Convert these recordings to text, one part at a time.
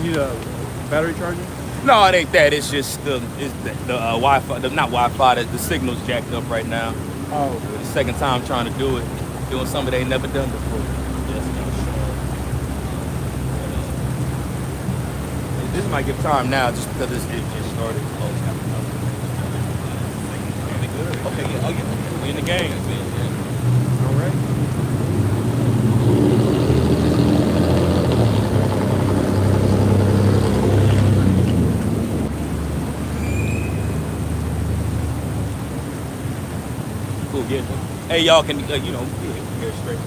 Need a battery charger? No, it ain't that. It's just the Wi-Fi, not Wi-Fi. The signal's jacked up right now. Oh. The second time trying to do it, doing something they ain't never done before. This might give time now, just because it just started. Okay, yeah, we in the game. All right. Cool, yeah. Hey, y'all can, hear straight.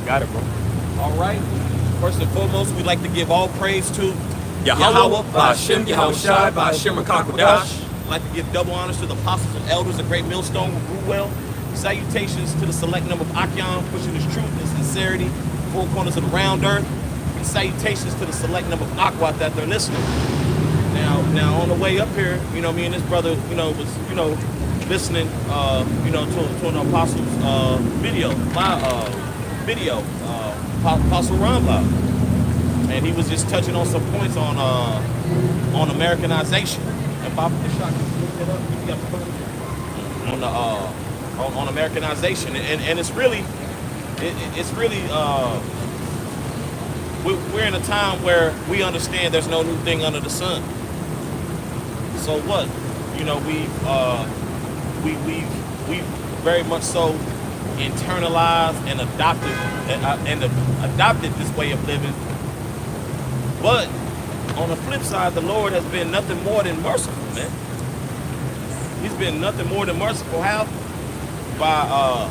Got it, bro. All right. First and foremost, we'd like to give all praise to Yahweh, Ba'Shem, Yahushai, Ba'Shem, Rakakwadash. I'd like to give double honors to the apostles and elders, the great millstone who grew well. Salutations to the select number of Achion, pushing his truth and sincerity, four corners of the round earth. And salutations to the select number of Aquat that they're listening. Now on the way up here, me and this brother, was, listening, to an apostles video, Apostle Ramla. And he was just touching on some points on Americanization. And Bob the shot on Americanization, and it's really we're in a time where we understand there's no new thing under the sun. So what? We've very much so internalized and adopted this way of living. But on the flip side, the Lord has been nothing more than merciful, man. He's been nothing more than merciful. How? By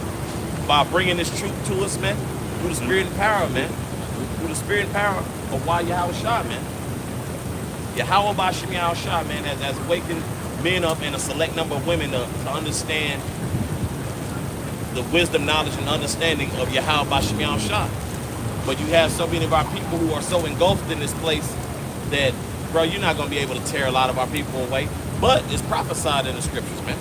bringing this truth to us, man, through the spirit and power, man. Through the spirit and power of why Yahushua, man. Yahweh Ba'Shem Yahushua, man, has awakened men up and a select number of women to understand the wisdom, knowledge, and understanding of Yahweh Ba'Shem Yahushua. But you have so many of our people who are so engulfed in this place that, bro, you're not going to be able to tear a lot of our people away. But it's prophesied in the scriptures, man.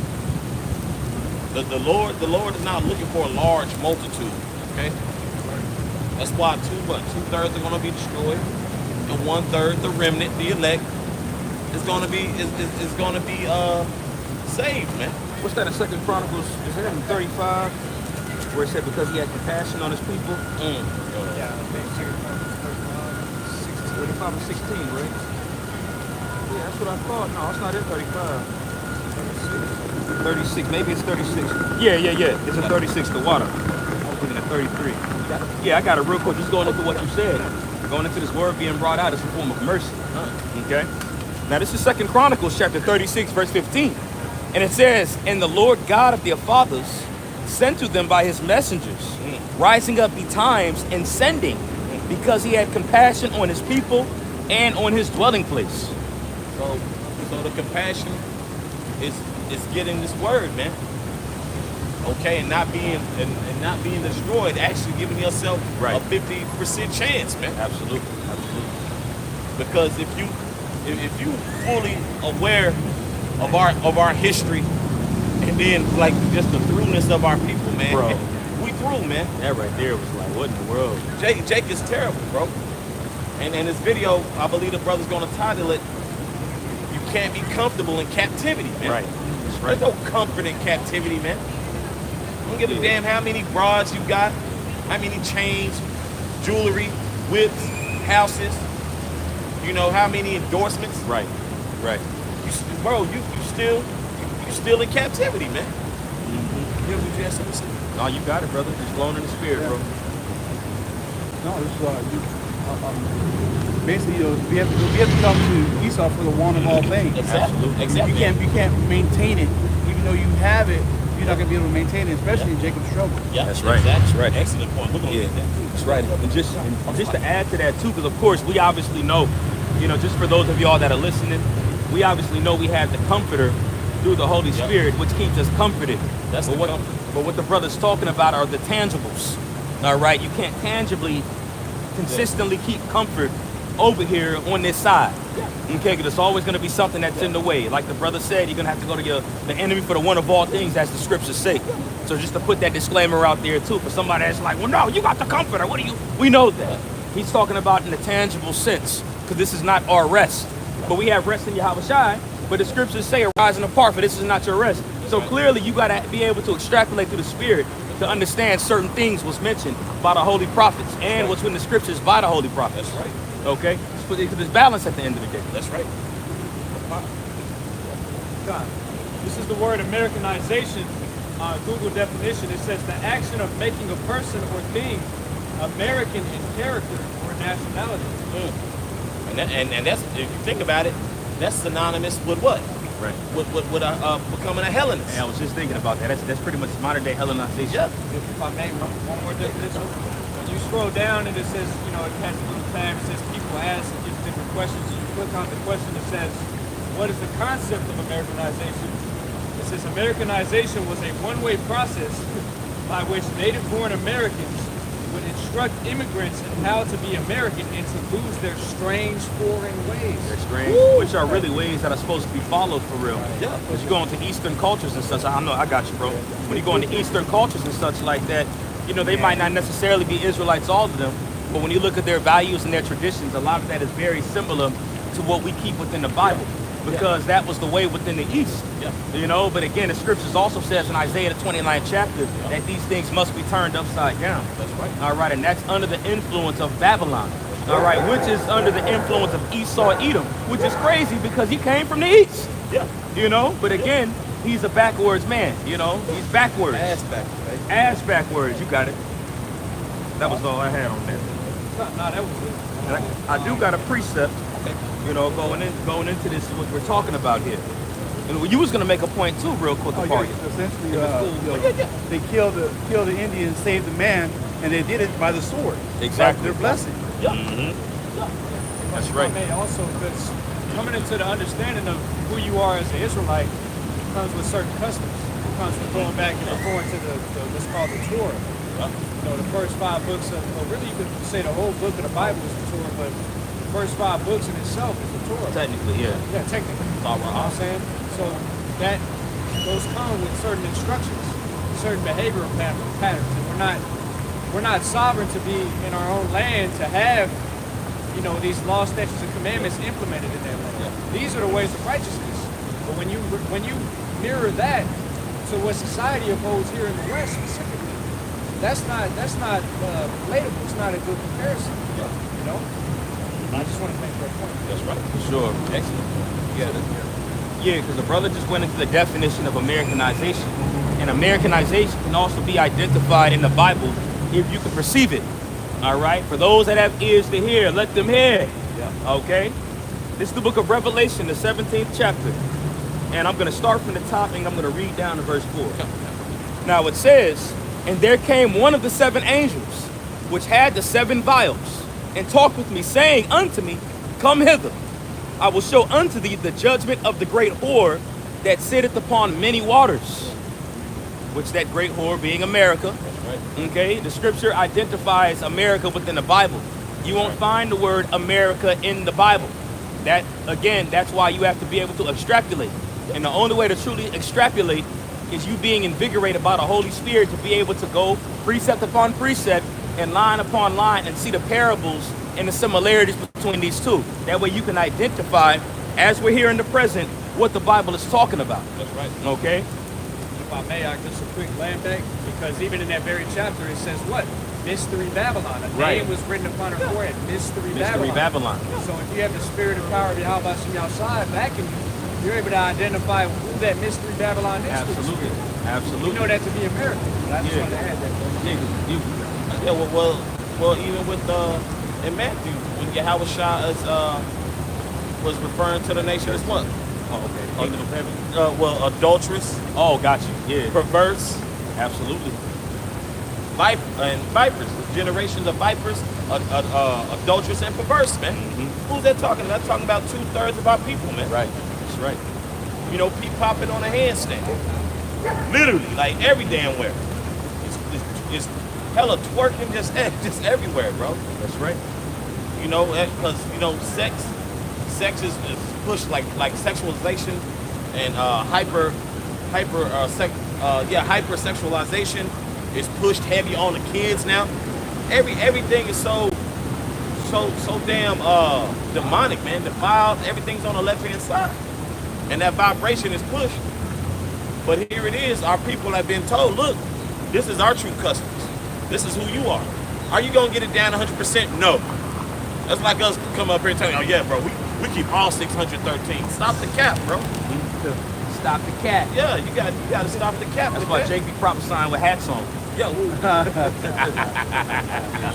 The Lord is not looking for a large multitude, okay? That's why 2/3 are going to be destroyed, and 1/3, the remnant, the elect, is going to be saved, man. What's that in 2 Chronicles? Is that in 35? Where it said because he had compassion on his people? Yeah, 35 and 16, right? Yeah, that's what I thought. No, it's not in 35. 36, maybe it's 36. Yeah. It's in 36, the water. I was looking at 33. Yeah, I got it real quick. Just going into what you said. Going into this word being brought out as a form of mercy. Okay? Now this is 2 Chronicles chapter 36, verse 15. And it says, and the Lord God of their fathers sent to them by his messengers, rising up betimes and sending, because he had compassion on his people and on his dwelling place. So the compassion is getting this word, man. Okay, and not being destroyed, actually giving yourself a 50% chance, man. Absolutely. Because if you fully aware of our history, and then like just the throughness of our people, man. Bro. We through, man. That right there was like, what in the world? Jake is terrible, bro. And in this video, I believe the brother's gonna title it, "You Can't Be Comfortable in Captivity," man. Right. That's right. There's no comfort in captivity, man. I don't give a damn how many broads you got, how many chains, jewelry, whips, houses, how many endorsements. Right. You still in captivity, man. Mm-hmm. Yeah, what you have to say? No, you got it, brother. Just flowing in the spirit, bro. No, this is basically, we have to come to Esau for the want of all things. Exactly. You can't maintain it, even though you have it. You're not gonna be able to maintain it, especially in Jacob's trouble. Yeah, that's right. Exactly. That's right. Excellent point. We're gonna get that. That's right. And just to add to that too, because of course we obviously know, just for those of y'all that are listening, we obviously know we have the Comforter through the Holy Spirit, which keeps us comforted. That's but what the brother's talking about are the tangibles. All right, you can't tangibly, consistently keep comfort over here on this side. Okay, because it's always going to be something that's in the way. Like the brother said, you're going to have to go to the enemy for the one of all things, as the scriptures say. So just to put that disclaimer out there too, for somebody that's like, well, no, you got the Comforter. We know that. He's talking about in the tangible sense. because this is not our rest. But we have rest in Yahweh Shai, but the scriptures say arise and depart, for this is not your rest. So clearly you got to be able to extrapolate through the spirit to understand certain things was mentioned by the holy prophets and what's in the scriptures by the holy prophets. That's right. Okay? Because there's balance at the end of the day. That's right. This is the word Americanization. Google definition. It says the action of making a person or thing American in character or nationality. And that's, if you think about it, that's synonymous with what? Right. With becoming a Hellenist. And I was just thinking about that. That's pretty much modern day Hellenization. Yeah. If I may, one more definition. When you scroll down and it says, you know, it has a little tab. It says people ask and give different questions. And you click on the question that says, what is the concept of Americanization? It says Americanization was a one-way process by which native-born Americans would instruct immigrants in how to be American and to lose their strange foreign ways. They're strange, which are really ways that are supposed to be followed for real. Yeah. Because you go into Eastern cultures and such, I know, I got you, bro. When you go into Eastern cultures and such like that, you know, they might not necessarily be Israelites, all of them, but when you look at their values and their traditions, a lot of that is very similar to what we keep within the Bible. Because that was the way within the East, you know. But again, the scriptures also says in Isaiah the 29th chapter that these things must be turned upside down. That's right. All right, and that's under the influence of Babylon. All right, which is under the influence of Esau Edom, which is crazy because he came from the East. Yeah. You know, but again, he's a backwards man. You know, he's backwards. Ass backwards, right? Ass backwards. You got it. That was all I had on that. No, that was it. And I do got a precept. You know, going into this, what we're talking about here. And you was gonna make a point too, real quick. Essentially, they killed the Indian, saved the man, and they did it by the sword. Exactly. By their blessing. Yeah. That's right. May also, because coming into the understanding of who you are as an Israelite comes with certain customs. It comes with going back and referring to the what's called the Torah. You know, the first 5 books of, well, really you could say the whole book of the Bible is the Torah, but the first 5 books in itself is the Torah. Technically, yeah. Yeah, technically. You know what I'm saying? So that those come with certain instructions, certain behavioral patterns, and we're not sovereign to be in our own land to have, you know, these laws, statutes, and commandments implemented in that land. These are the ways of righteousness. But when you mirror that to what society upholds here in the West specifically, that's not relatable. It's not a good comparison. You know. I just want to make that point. That's right. For sure. Excellent. Yeah, because the brother just went into the definition of Americanization. And Americanization can also be identified in the Bible if you can perceive it. All right? For those that have ears to hear, let them hear. Yeah. Okay? This is the book of Revelation, the 17th chapter. And I'm going to start from the top and I'm going to read down to verse 4. Now it says, and there came one of the 7 angels, which had the 7 vials, and talked with me, saying unto me, come hither. I will show unto thee the judgment of the great whore that sitteth upon many waters. Which that great whore being America. That's right. Okay, the scripture identifies America within the Bible. You won't find the word America in the Bible. That, again, that's why you have to be able to extrapolate. And the only way to truly extrapolate is you being invigorated by the Holy Spirit to be able to go precept upon precept and line upon line and see the parables and the similarities between these two. That way you can identify, as we're here in the present, what the Bible is talking about. That's right. Okay? If I may, just a quick land back, because even in that very chapter, it says what? Mystery Babylon. A name was written upon her forehead. Mystery Babylon. So if you have the spirit and power of Yahweh Shem outside backing you, you're able to identify who that Mystery Babylon is. Absolutely. Absolutely. You know that to be American. But I just wanted to add that. Yeah, Well, even with in Matthew, when Yahweh Shah was referring to the nation as what? Oh, okay. Kingdom of heaven. Well, adulterous, Oh, got you. Yeah. perverse, Absolutely. vipers, generations of vipers, adulterous and perverse, man. Who's that talking about? That's talking about 2/3 of our people, man. Right. That's right. You know, peep popping on a handstand. Literally, like every damn where. It's hella twerking just everywhere, bro. That's right. You know, because you know, sex is pushed like sexualization and hypersexualization is pushed heavy on the kids now. Everything is so so damn demonic, man. Defiled, everything's on the left-hand side. And that vibration is pushed. But here it is, our people have been told, look, this is our true customers. This is who you are. Are you gonna get it down 100%? No. That's like us come up here and tell you, oh yeah, bro, we keep all 613. Stop the cap, bro. Stop the cat. Yeah, you got to stop the cap. That's why Jake be prophesying with hats on. Yeah,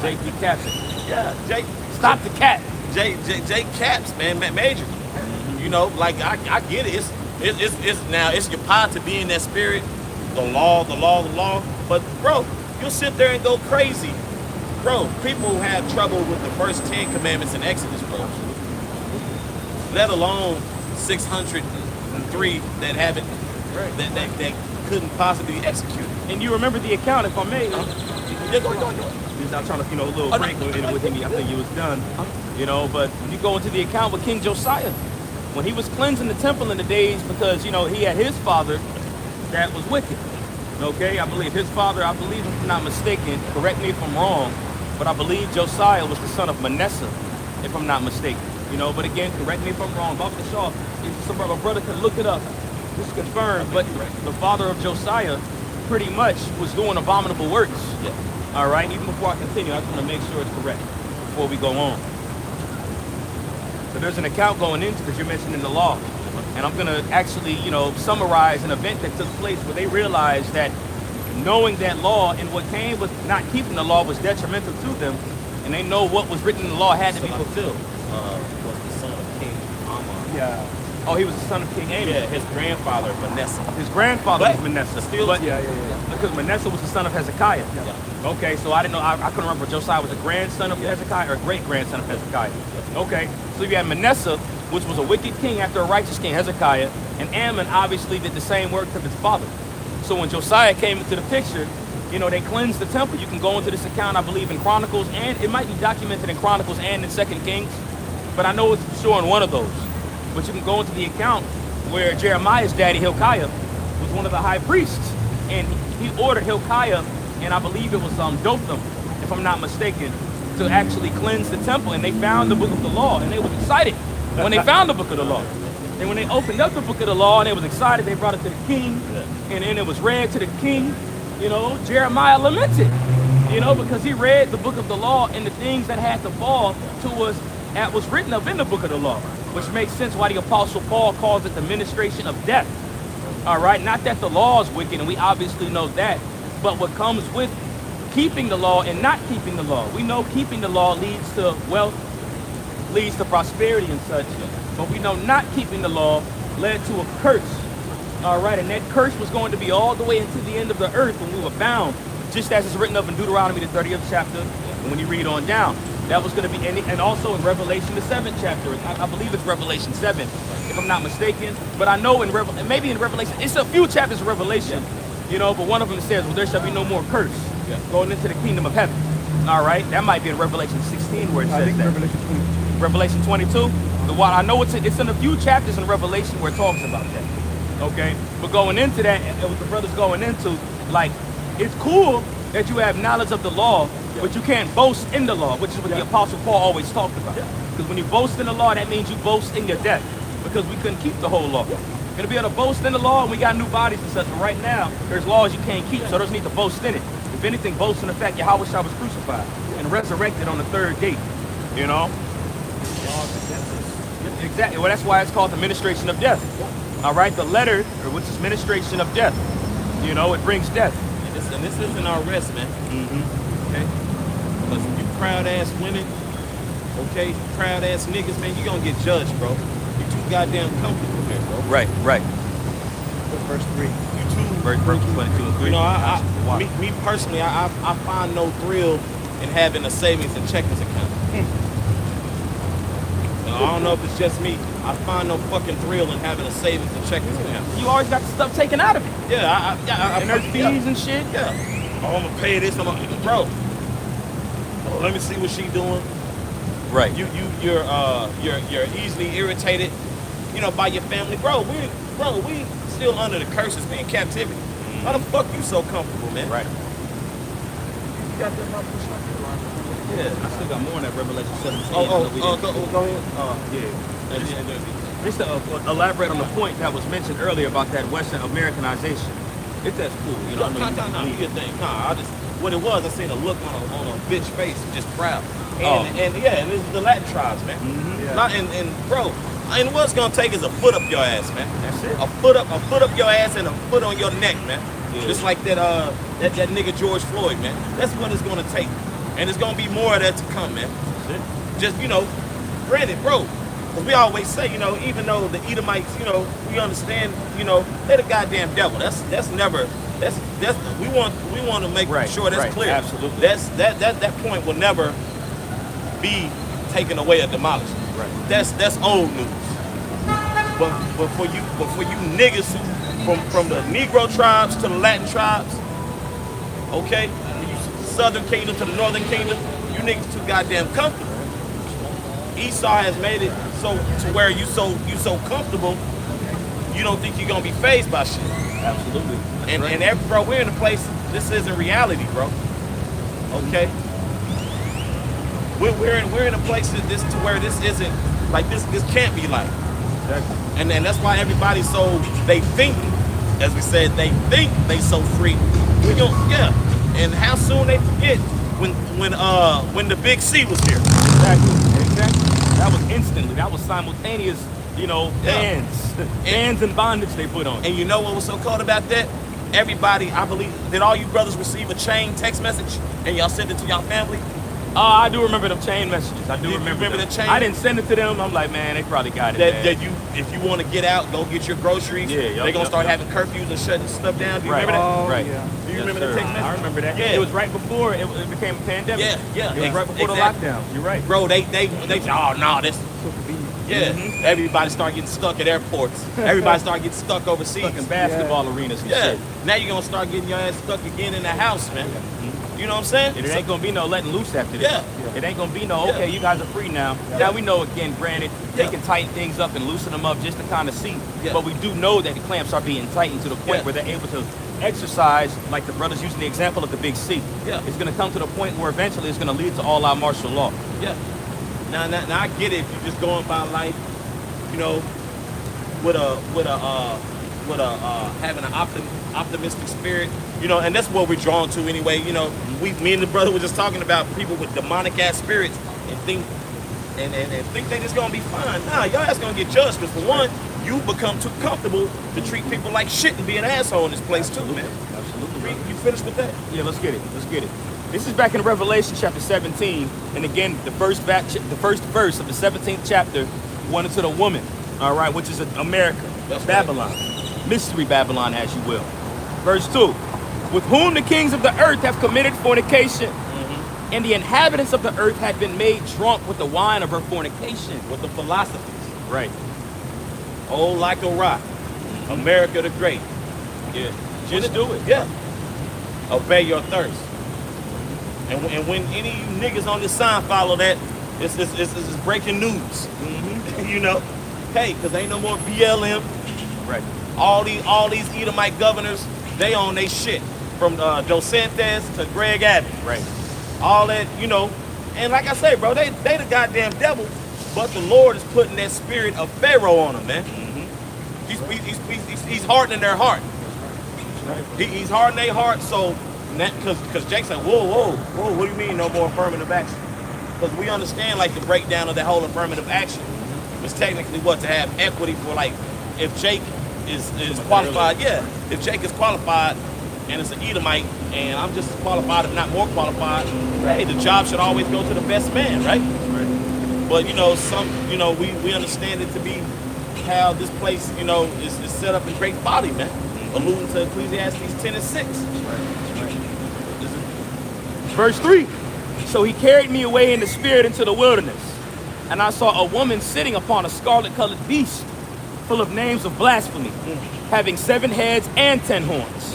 Jake be captain. yeah, Jake. Stop the cat. Jake caps, man, major. You know, like I get it. It's your pot to be in that spirit, the law. But bro, you'll sit there and go crazy. Bro, people have trouble with the first 10 commandments in Exodus, bro. Let alone 603 that haven't, that couldn't possibly be executed. And you remember the account, if I may. Yeah, go. He's not trying to, a little break with him. I think he was done. But when you go into the account with King Josiah, when he was cleansing the temple in the days, because, he had his father that was wicked. Okay, I believe his father, if I'm not mistaken, correct me if I'm wrong, but I believe Josiah was the son of Manasseh, if I'm not mistaken. But again, correct me if I'm wrong. Dr. Shaw, some of my brother can look it up, just confirm. But the father of Josiah pretty much was doing abominable works. Yeah. All right, even before I continue, I just want to make sure it's correct before we go on. So there's an account going into, because you're mentioning the law. And I'm going to actually, summarize an event that took place where they realized that knowing that law and what came with not keeping the law was detrimental to them, and they know what was written in the law had to be fulfilled. Was the son of King Ammon. Yeah. Oh, he was the son of King Ammon. Yeah, his grandfather, Manasseh. His grandfather was Manasseh. Still, yeah. Because Manasseh was the son of Hezekiah. Yeah. Okay, so I didn't know, I couldn't remember if Josiah was a grandson of Hezekiah or great-grandson of Hezekiah. Okay, so you had Manasseh, which was a wicked king after a righteous king, Hezekiah, and Ammon obviously did the same work of his father. So when Josiah came into the picture, they cleansed the temple. You can go into this account, I believe, in Chronicles, and it might be documented in Chronicles and in 2 Kings, but I know it's for sure in one of those. But you can go into the account where Jeremiah's daddy, Hilkiah, was one of the high priests, and he ordered Hilkiah, and I believe it was Dotham, if I'm not mistaken, to actually cleanse the temple, and they found the book of the law, and they was excited when they found the book of the law. And when they opened up the book of the law and they was excited, they brought it to the king, and then it was read to the king. Jeremiah lamented, because he read the book of the law and the things that had to fall to us that was written of in the book of the law, which makes sense why the Apostle Paul calls it the ministration of death. All right, not that the law is wicked, and we obviously know that, but what comes with keeping the law and not keeping the law. We know keeping the law leads to wealth, leads to prosperity and such, but we know not keeping the law led to a curse. All right, and that curse was going to be all the way into the end of the earth when we were bound, just as it's written of in Deuteronomy, the 30th chapter, and when you read on down. That was going to be, and also in Revelation, the 7th chapter. I believe it's Revelation 7, if I'm not mistaken. But I know maybe in Revelation, it's a few chapters of Revelation, but one of them says, well, there shall be no more curse going into the kingdom of heaven. All right, that might be in Revelation 16 where it says that. Revelation 22. I know it's in a few chapters in Revelation where it talks about that. Okay, but going into that, and what the brother's going into, it's cool that you have knowledge of the law, but you can't boast in the law, which is what the Apostle Paul always talked about. Because when you boast in the law, that means you boast in your death, because we couldn't keep the whole law. You're going to be able to boast in the law, and we got new bodies and such, but right now, there's laws you can't keep, so there's need to boast in it. If anything, boast in the fact Yahweh Shah was crucified and resurrected on the third day, Exactly, well, that's why it's called the ministration of death. All right, the letter, which is ministration of death, it brings death. And this isn't our rest, man. Okay? Because if you proud-ass women, okay, proud-ass niggas, man, you're going to get judged, bro. You're too goddamn comfortable here, bro. Right. Verse 3. Verse 22 and 3. Me personally, I find no thrill in having a savings and checkings account. I don't know if it's just me. I find no fucking thrill in having a savings and checkings account. You always got the stuff taken out of it. Yeah, and there's fees and shit. Yeah. Oh, I'm gonna pay this. Bro. Oh, let me see what she doing. Right. You're easily irritated, by your family, bro. We still under the curses, we in captivity. Why the fuck you so comfortable, man? Right. You got that motherfucker. Yeah, I still got more in that Revelation 17. Go ahead. Yeah. Just to elaborate on the point that was mentioned earlier about that Western Americanization. If that's cool, you know. No, you think? Nah, I just what it was. I seen a look on a bitch face, just proud. And this is the Latin tribes, man. Mm-hmm. Yeah. Not and bro, and what's gonna take is a foot up your ass, man. That's it. A foot up your ass and a foot on your neck, man. Yeah. Just like that nigga George Floyd, man. That's what it's gonna take, and it's gonna be more of that to come, man. That's it. Just granted, bro. Because we always say, even though the Edomites, we understand, they're the goddamn devil. That's we want to make sure that's clear. Absolutely. That point will never be taken away or demolished. Right. That's old news. But for you niggas from the Negro tribes to the Latin tribes, okay, from you Southern Kingdom to the Northern Kingdom, you niggas too goddamn comfortable. Esau has made it so to where you so comfortable, you don't think you're gonna be fazed by shit. Absolutely. And bro, we're in a place. This isn't reality, bro. Okay. We're in a place that to where this isn't like this. This can't be like. Exactly. And that's why everybody's so they think, as we said, they think they so free. And how soon they forget when the Big C was here. Exactly. That was instantly. That was simultaneous. Bands and bondage they put on. And you know what was so cold about that? Everybody, I believe, did all you brothers receive a chain text message and y'all sent it to y'all family? I do remember them chain messages. I do You remember the chain? I didn't send it to them. I'm like, man, they probably got it. That if you want to get out, go get your groceries. Yeah, they're gonna start having curfews and shutting stuff down. Do you remember that? Oh, Right. yeah. Do you remember the text message? I remember that. Yeah. It was right before it became a pandemic. Yeah. It was right before Exactly. the lockdown. You're right. Bro, they oh no, this. Yeah, Mhm. everybody start getting stuck at airports. Everybody start getting stuck overseas. Fucking basketball arenas and Yeah. shit. Now you're gonna start getting your ass stuck again in the house, man. You know what I'm saying? And it ain't gonna be no letting loose after this. Yeah. It ain't gonna be no, okay, you guys are free now. Yeah. Now we know again, granted, they Yeah. can tighten things up and loosen them up just to kind of see. Yeah. But we do know that the clamps are being tightened to the point Yeah. where they're able to exercise, like the brothers using the example of the Big C. Yeah. It's gonna come to the point where eventually it's gonna lead to all our martial law. Yeah. Now I get it. If you're just going by life, with a having an optimistic spirit, and that's what we're drawn to anyway. Me and the brother were just talking about people with demonic ass spirits and think they just gonna be fine. Nah, y'all ass gonna get judged. Because for one, you become too comfortable to treat people like shit and be an asshole in this place too, man. Absolutely. You finished with that? Yeah, let's get it. This is back in Revelation chapter 17, and again, the first verse of the 17th chapter, went into the woman, all right, which is America, That's Babylon, mystery Babylon, as you will. Verse 2, with whom the kings of the earth have committed fornication, and the inhabitants of the earth had been made drunk with the wine of her fornication. With the philosophies. Right. Old like a rock. America the Great. Yeah. Just do it. Yeah. Obey your thirst. And when any of you niggas on this sign follow that, it's breaking news. Hey, because ain't no more BLM. Right. All these Edomite governors, they own they shit. From Dos Santos to Greg Abbott. Right. All that, And like I say, bro, they the goddamn devil. But the Lord is putting that spirit of Pharaoh on them, man. He's hardening their heart. He's hardening their heart, so because Jake said, whoa, what do you mean no more affirmative action? Because we understand like the breakdown of the whole affirmative action was technically to have equity for like if Jake is qualified, if Jake is qualified and it's an Edomite and I'm just as qualified if not more qualified, hey, the job should always go to the best man, right? But we understand it to be how this place, is set up in great folly, man. Alluding to Ecclesiastes 10 and 6. Verse 3. So he carried me away in the spirit into the wilderness, and I saw a woman sitting upon a scarlet-colored beast, full of names of blasphemy, having 7 heads and 10 horns.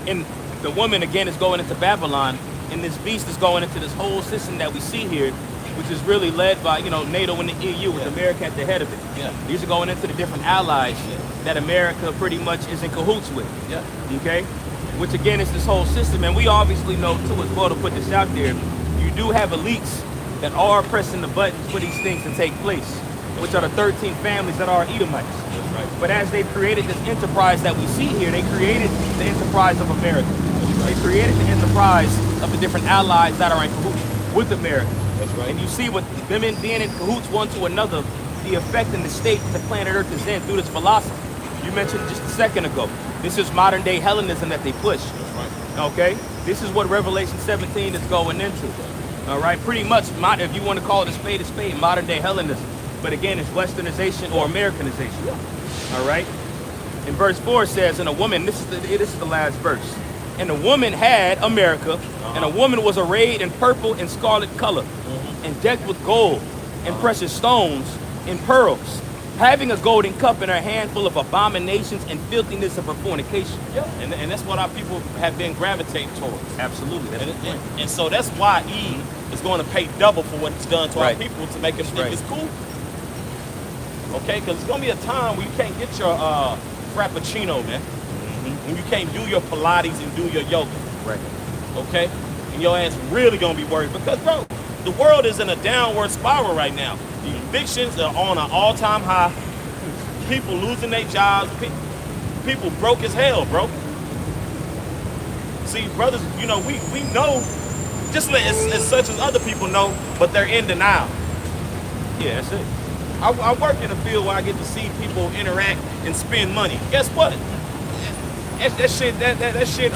And the woman again is going into Babylon, and this beast is going into this whole system that we see here, which is really led by NATO and the EU with America at the head of it. Yeah. These are going into the different allies that America pretty much is in cahoots with. Yeah. Okay? Which again is this whole system, and we obviously know too as well to put this out there. you do have elites that are pressing the buttons for these things to take place, which are the 13 families that are Edomites. That's right. But as they created this enterprise that we see here, they created the enterprise of America. They created the enterprise of the different allies that are in cahoots with America. That's right. And you see what them being in cahoots one to another, the effect and the state that the planet Earth is in through this philosophy. You mentioned just a second ago. This is modern day Hellenism that they push. That's right. Okay? This is what Revelation 17 is going into. All right? Pretty much, if you want to call it a spade, modern day Hellenism. But again, it's westernization or Americanization. All right? In verse 4 it says, and a woman, this is the last verse. And a woman had America, and a woman was arrayed in purple and scarlet color, and decked with gold and precious stones and pearls, having a golden cup in her hand full of abominations and filthiness of her fornication. Yeah. And that's what our people have been gravitating towards. Absolutely. That's the point. And so that's why Eve is going to pay double for what it's done to our people to make them think it's cool. Okay, because it's going to be a time where you can't get your Frappuccino, man. When you can't do your Pilates and do your yoga. Right. Okay? And your ass really going to be worried. Because, bro, the world is in a downward spiral right now. The evictions are on an all-time high. People losing their jobs. People broke as hell, bro. See, brothers, you know, we know, just as such as other people know, but they're in denial. Yeah, that's it. I work in a field where I get to see people interact and spend money. Guess what? That shit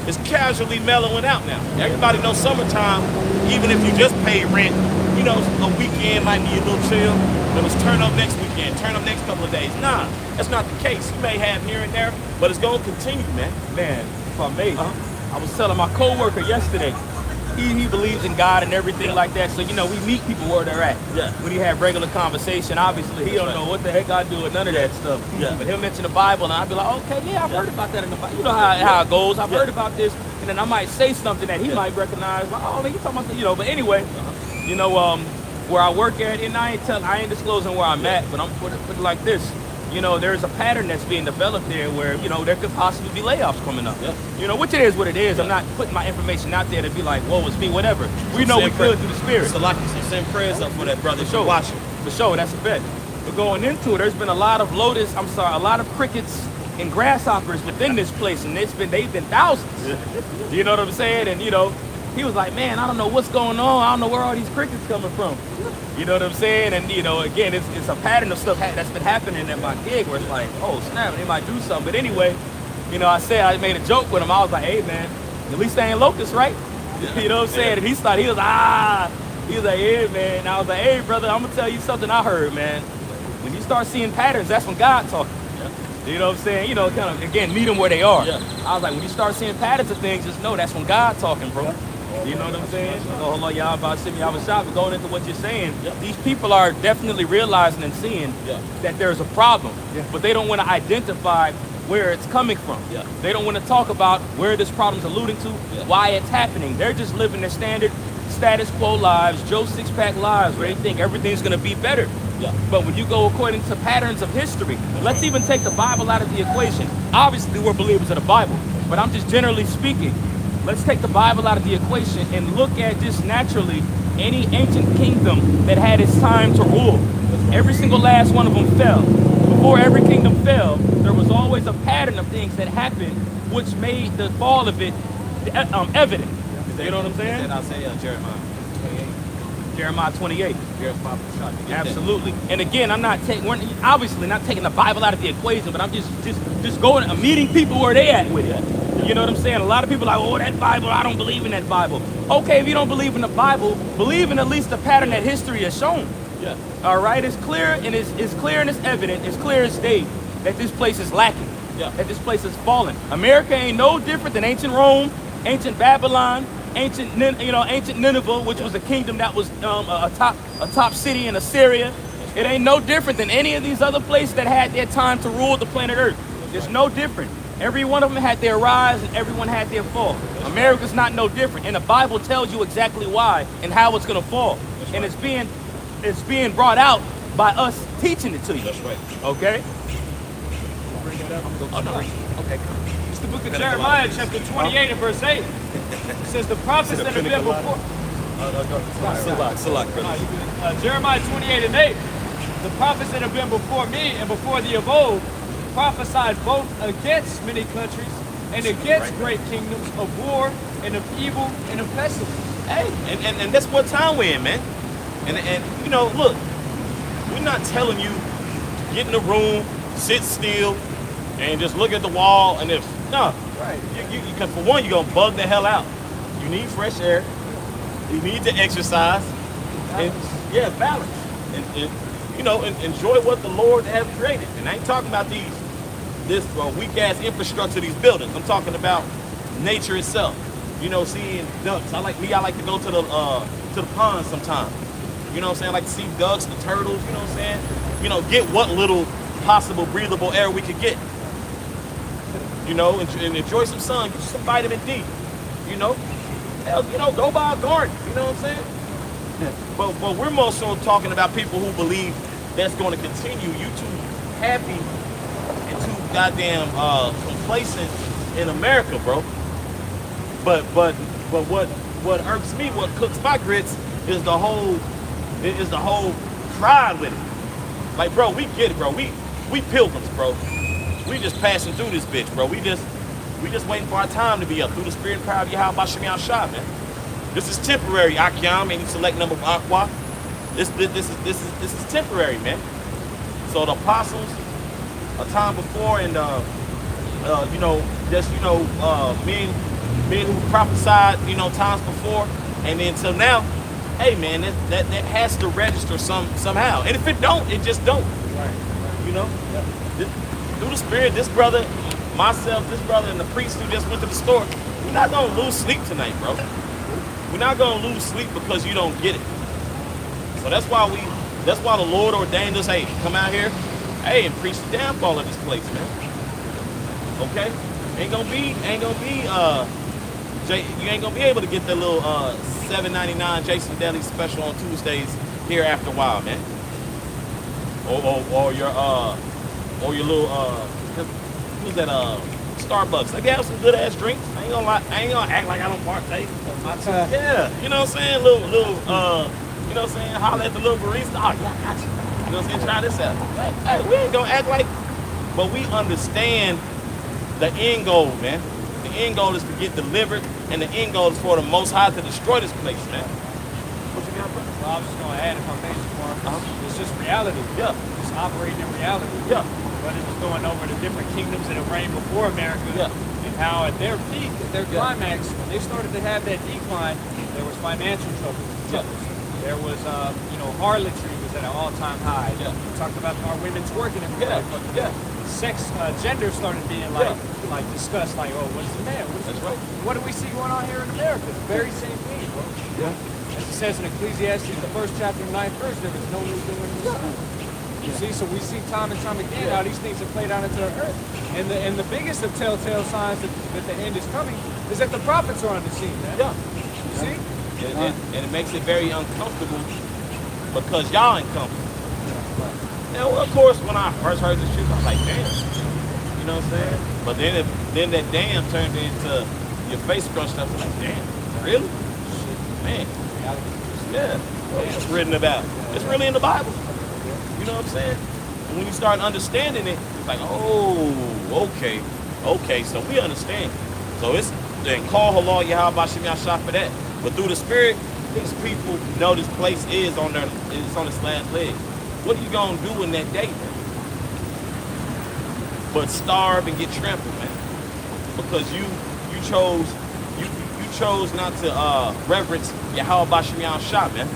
is casually mellowing out now. Everybody knows summertime, even if you just pay rent, you know, a weekend might need a little chill. But it's turn up next weekend, turn up next couple of days. Nah, that's not the case. You may have here and there, but it's going to continue, man. Man, if I may, I was telling my coworker yesterday, he believes in God and everything like that. So, you know, we meet people where they're at. Yeah. When you have regular conversation, obviously, he don't know what the heck I do with none of that stuff. Yeah. But he'll mention the Bible, and I'll be like, okay, yeah, I've heard about that in the Bible. You know how it goes. I've heard about this. And then I might say something that he might recognize. Like, oh, man, you talking about the, you know. But anyway, you know, where I work at, and I ain't disclosing where I'm at, but I'm put it like this. You know, there's a pattern that's being developed there where, you know, there could possibly be layoffs coming up. Yeah. You know, which it is what it is. I'm not putting my information out there to be like, whoa, it's me, whatever. We know we could through the spirit. So like you said, send prayers up for that brother. For sure. Watching. For sure, that's a bet. But going into it, there's been a lot of a lot of crickets and grasshoppers within this place, and they've been thousands. You know what I'm saying? And, you know, he was like, man, I don't know what's going on. I don't know where all these crickets coming from. You know what I'm saying? And, you know, again, it's a pattern of stuff that's been happening at my gig where it's like, oh, snap, they might do something. But anyway, you know, I made a joke with him. I was like, hey, man, at least they ain't locusts, right? Yeah. You know what I'm saying? And he was like, yeah, man. And I was like, hey, brother, I'm going to tell you something I heard, man. When you start seeing patterns, that's when God talking. Yeah. You know what I'm saying? You know, kind of, again, meet them where they are. Yeah. I was like, when you start seeing patterns of things, just know that's when God talking, bro. You know what I'm saying? Hold on, y'all about to see me out of shop. But going into what you're saying, these people are definitely realizing and seeing that there's a problem, but they don't want to identify where it's coming from. Yeah. They don't want to talk about where this problem's alluding to, why it's happening. They're just living their standard status quo lives, Joe Six-Pack lives, where they think everything's going to be better. Yeah. But when you go according to patterns of history, let's even take the Bible out of the equation. Obviously, we're believers of the Bible, but I'm just generally speaking. Let's take the Bible out of the equation and look at just naturally any ancient kingdom that had its time to rule. Every single last one of them fell. Before every kingdom fell, there was always a pattern of things that happened which made the fall of it evident. You know what I'm saying? I'll say Jeremiah 28. Jeremiah 28. Absolutely. And again, we're obviously not taking the Bible out of the equation, but I'm just going and meeting people where they at with it. You know what I'm saying? A lot of people are like, oh, that Bible, I don't believe in that Bible. Okay, if you don't believe in the Bible, believe in at least the pattern that history has shown. Yeah. All right? It's clear and it's clear and it's evident, it's clear as day that this place is lacking. Yeah. That this place is fallen. America ain't no different than ancient Rome, ancient Babylon, ancient Nineveh, which was a kingdom that was a top city in Assyria. It ain't no different than any of these other places that had their time to rule the planet Earth. It's no different. Every one of them had their rise and everyone had their fall. America's not no different. And the Bible tells you exactly why and how it's going to fall. And it's being brought out by us teaching it to you. That's right. Okay? Bring it up. Oh, no. Okay, come. It's the book of Jeremiah, chapter 28 and verse 8. It says, the prophets that have been before. Salak, brother. Jeremiah 28:8. The prophets that have been before me and before thee of old prophesied both against many countries and against great kingdoms of war and of evil and of pestilence. Hey, and that's what time we're in, man. And you know, look, we're not telling you get in the room, sit still, and just look at the wall and if no. Right. Because for one, you're gonna bug the hell out. You need fresh air. You need to exercise. Balance. Balance. And you know, enjoy what the Lord has created. And I ain't talking about this weak ass infrastructure, these buildings. I'm talking about nature itself. You know, seeing ducks. I like to go to the pond sometime. You know what I'm saying? I like to see ducks, the turtles. You know what I'm saying? You know, get what little possible breathable air we could get. You know, and enjoy some sun, get some vitamin D. You know, hell, you know, go buy a garden. You know what I'm saying? But we're more so talking about people who believe that's going to continue. You too happy and too goddamn complacent in America, bro. But what irks me, what cooks my grits, is the whole pride with it. Like, bro, we get it, bro. We pilgrims, bro. We just passing through this bitch, bro. We just waiting for our time to be up through the spirit and power of Yahweh Bashim Yahshua, man. This is temporary, Akyam, and you select number of Aqua. This is temporary, man. So the apostles, a time before, and you know, just men who prophesied, you know, times before, and then till now, hey man, that has to register somehow. And if it don't, it just don't. Right. You know? Yeah. Through the spirit, this brother, myself, this brother, and the priest who just went to the store, we're not gonna lose sleep tonight, bro. We're not gonna lose sleep because you don't get it. So that's why the Lord ordained us, hey, come out here, hey, and preach the downfall of this place, man. Okay? You ain't gonna be able to get the little $7.99 Jason Deli special on Tuesdays here after a while, man. Or your little who's that Starbucks. Like they have some good ass drinks. I ain't gonna act like I don't partake. Yeah, you know what I'm saying? Little you know what I'm saying? Holler at the little barista. Oh yeah, I got you. You know what I'm saying? Try this out. Hey, we ain't gonna act like, but we understand the end goal, man. The end goal is to get delivered, and the end goal is for the Most High to destroy this place, man. What you got, brother? Well, I was just gonna add, if I may, it's just reality. Yeah. Just operating in reality. Yeah. But it was going over the different kingdoms that have reigned before America. Yeah. And how at their peak, at their climax, when they started to have that decline, there was financial trouble. Yeah. There was, harlotry was at an all-time high. Yeah. We talked about our women's working and sex, gender started being like discussed. Like, oh, what's the man? That's right. What do we see going on here in America? The very same thing, bro. Yeah. As it says in Ecclesiastes, the 1st chapter, 9th verse, there was no new doing in the sun. You see, so we see time and time again how these things have played out into the earth. And the biggest of telltale signs that the end is coming is that the prophets are on the scene, man. Yeah. You see? And it makes it very uncomfortable because y'all ain't comfortable. Now, well, of course, when I first heard this shit, I was like, damn. You know what I'm saying? But then that damn turned into your face scrunched up. Like, damn, really? Man. Yeah. What it's written about. It's really in the Bible. You know what I'm saying? And when you start understanding it, it's like, oh, okay, so we understand. So it's, then call Halal Yahweh Bashim Yahshua for that. But through the Spirit, these people know this place is on its last leg. What are you gonna do in that day, man? But starve and get trampled, man. Because you chose not to reverence Yahweh Bashim Yahshua, man.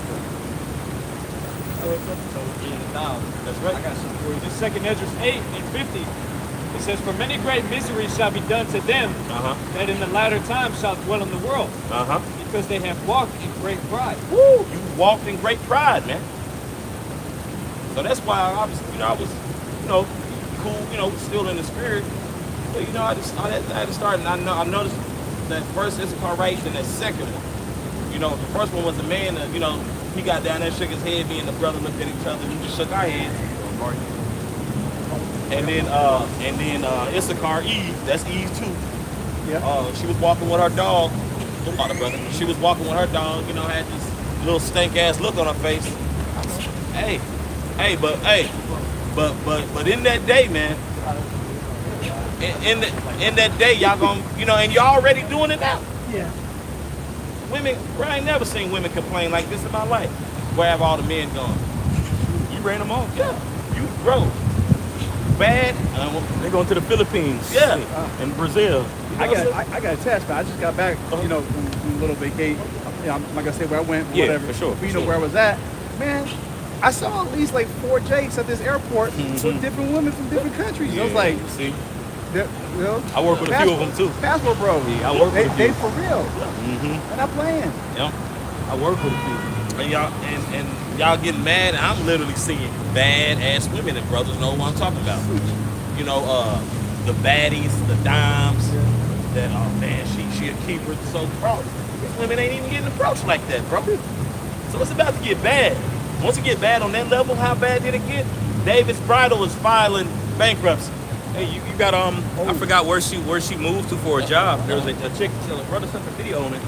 That's right. I got something for you. This 2nd Ezra 8:50. It says, "For many great miseries shall be done to them that in the latter time shall dwell in the world, because they have walked in great pride." Woo! You walked in great pride, man. So that's why I was cool, still in the spirit. But I had to start, and I noticed that first Issachar right, and that second one. The first one was the man that, he got down there, shook his head, me and the brother looked at each other, we just shook our heads. And then Issachar, Eve, that's Eve too. Yeah. She was walking with her dog. About the brother. She was walking with her dog, had little stank ass look on her face. But in that day, man, in that day, y'all gonna, and y'all already doing it now. Yeah. Women, bro, I ain't never seen women complain like this in my life. Where have all the men gone? You ran them off. Yeah, you, bro, bad. They're going to the Philippines. Yeah. And Brazil. I got attached, man. I just got back, from a little vacation. I'm not gonna say where I went, Yeah, whatever. for sure, But for you know sure. where I was at, man. I saw at least like 4 Jakes at this airport with different women from different countries. I was like, see, I work with a few of them too. Passport bro. Yeah, I work with a few. They for real. They're not playing. yeah. I work with a few. And y'all getting mad. I'm literally seeing bad ass women, and brothers know what I'm talking about. The baddies, the dimes. That, oh man, she a keeper. So bro, these women ain't even getting approached like that, bro. So it's about to get bad. Once it get bad on that level, how bad did it get? David's Bridal is filing bankruptcy. Hey, you got I forgot where she moved to for a job. There was a chick, a brother sent a video on it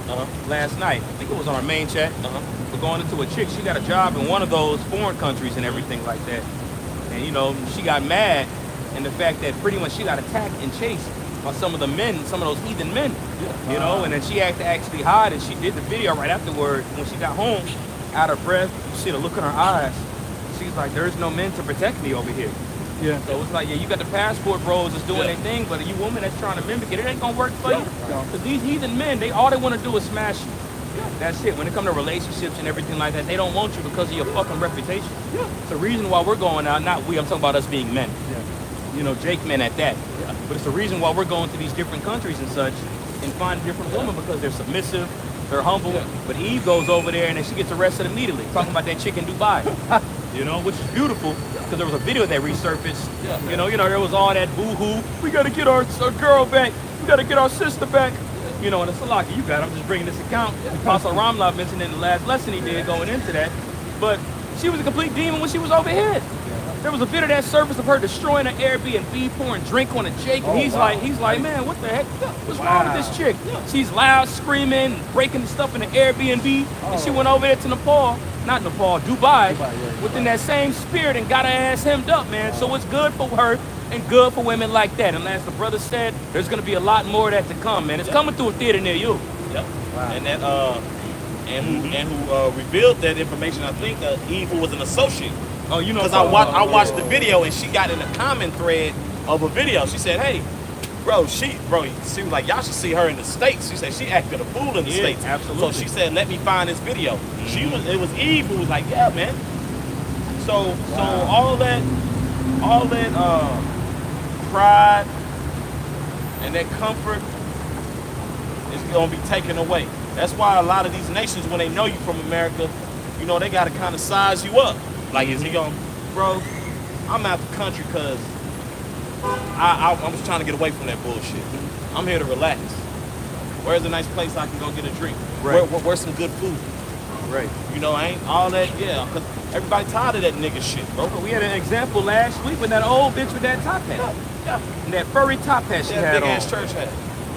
last night. I think it was on our main chat. We're going into a chick. She got a job in one of those foreign countries and everything like that. And she got mad, and the fact that pretty much she got attacked and chased by some of the men, some of those heathen men. And then she had to actually hide, and she did the video right afterward. When she got home, out of breath, you see the look in her eyes. She's like, "There's no men to protect me over here." Yeah. So it's like, yeah, you got the passport bros that's doing their thing, but you woman that's trying to mimic it, it ain't gonna work for you. Because these heathen men, all they want to do is smash you. That's it. When it comes to relationships and everything like that, they don't want you because of your fucking reputation. It's the reason why we're going out, not we, I'm talking about us being men. Jake men at that. But it's the reason why we're going to these different countries and such and find different women, because they're submissive, they're humble. But Eve goes over there and then she gets arrested immediately, talking about that chick in Dubai. Which is beautiful, because there was a video that resurfaced. There was all that boo-hoo. We got to get our girl back. We got to get our sister back. And it's Salaki, you got it. I'm just bringing this account. Apostle Ramla mentioned in the last lesson he did going into that. But she was a complete demon when she was over here. There was a video that surfaced of her destroying an Airbnb, pouring drink on a Jake, and he's like, man, what the heck? What's wrong with this chick? She's loud, screaming, breaking stuff in the Airbnb, and she went over there to Dubai, within that same spirit and got her ass hemmed up, man. So it's good for her and good for women like that. And as the brother said, there's gonna be a lot more of that to come, man. It's coming through a theater near you. Yep. And that who revealed that information, I think Eve, who was an associate. Oh, Because I watched the video, and she got in a comment thread of a video. She said, "Hey, she was like, y'all should see her in the States." She said she acted a fool in the States. Absolutely. So she said, "Let me find this video." It was Eve who was like, "Yeah, man." So all that pride and that comfort is gonna be taken away. That's why a lot of these nations, when they know you from America, they gotta kind of size you up. Like, is he going, bro, I'm out the country because I was trying to get away from that bullshit. I'm here to relax. Where's a nice place I can go get a drink? Right. Where's some good food? Right. Ain't all that, because everybody tired of that nigga shit, bro. We had an example last week with that old bitch with that top hat. Yeah. And that furry top hat she had big on. ass church hat.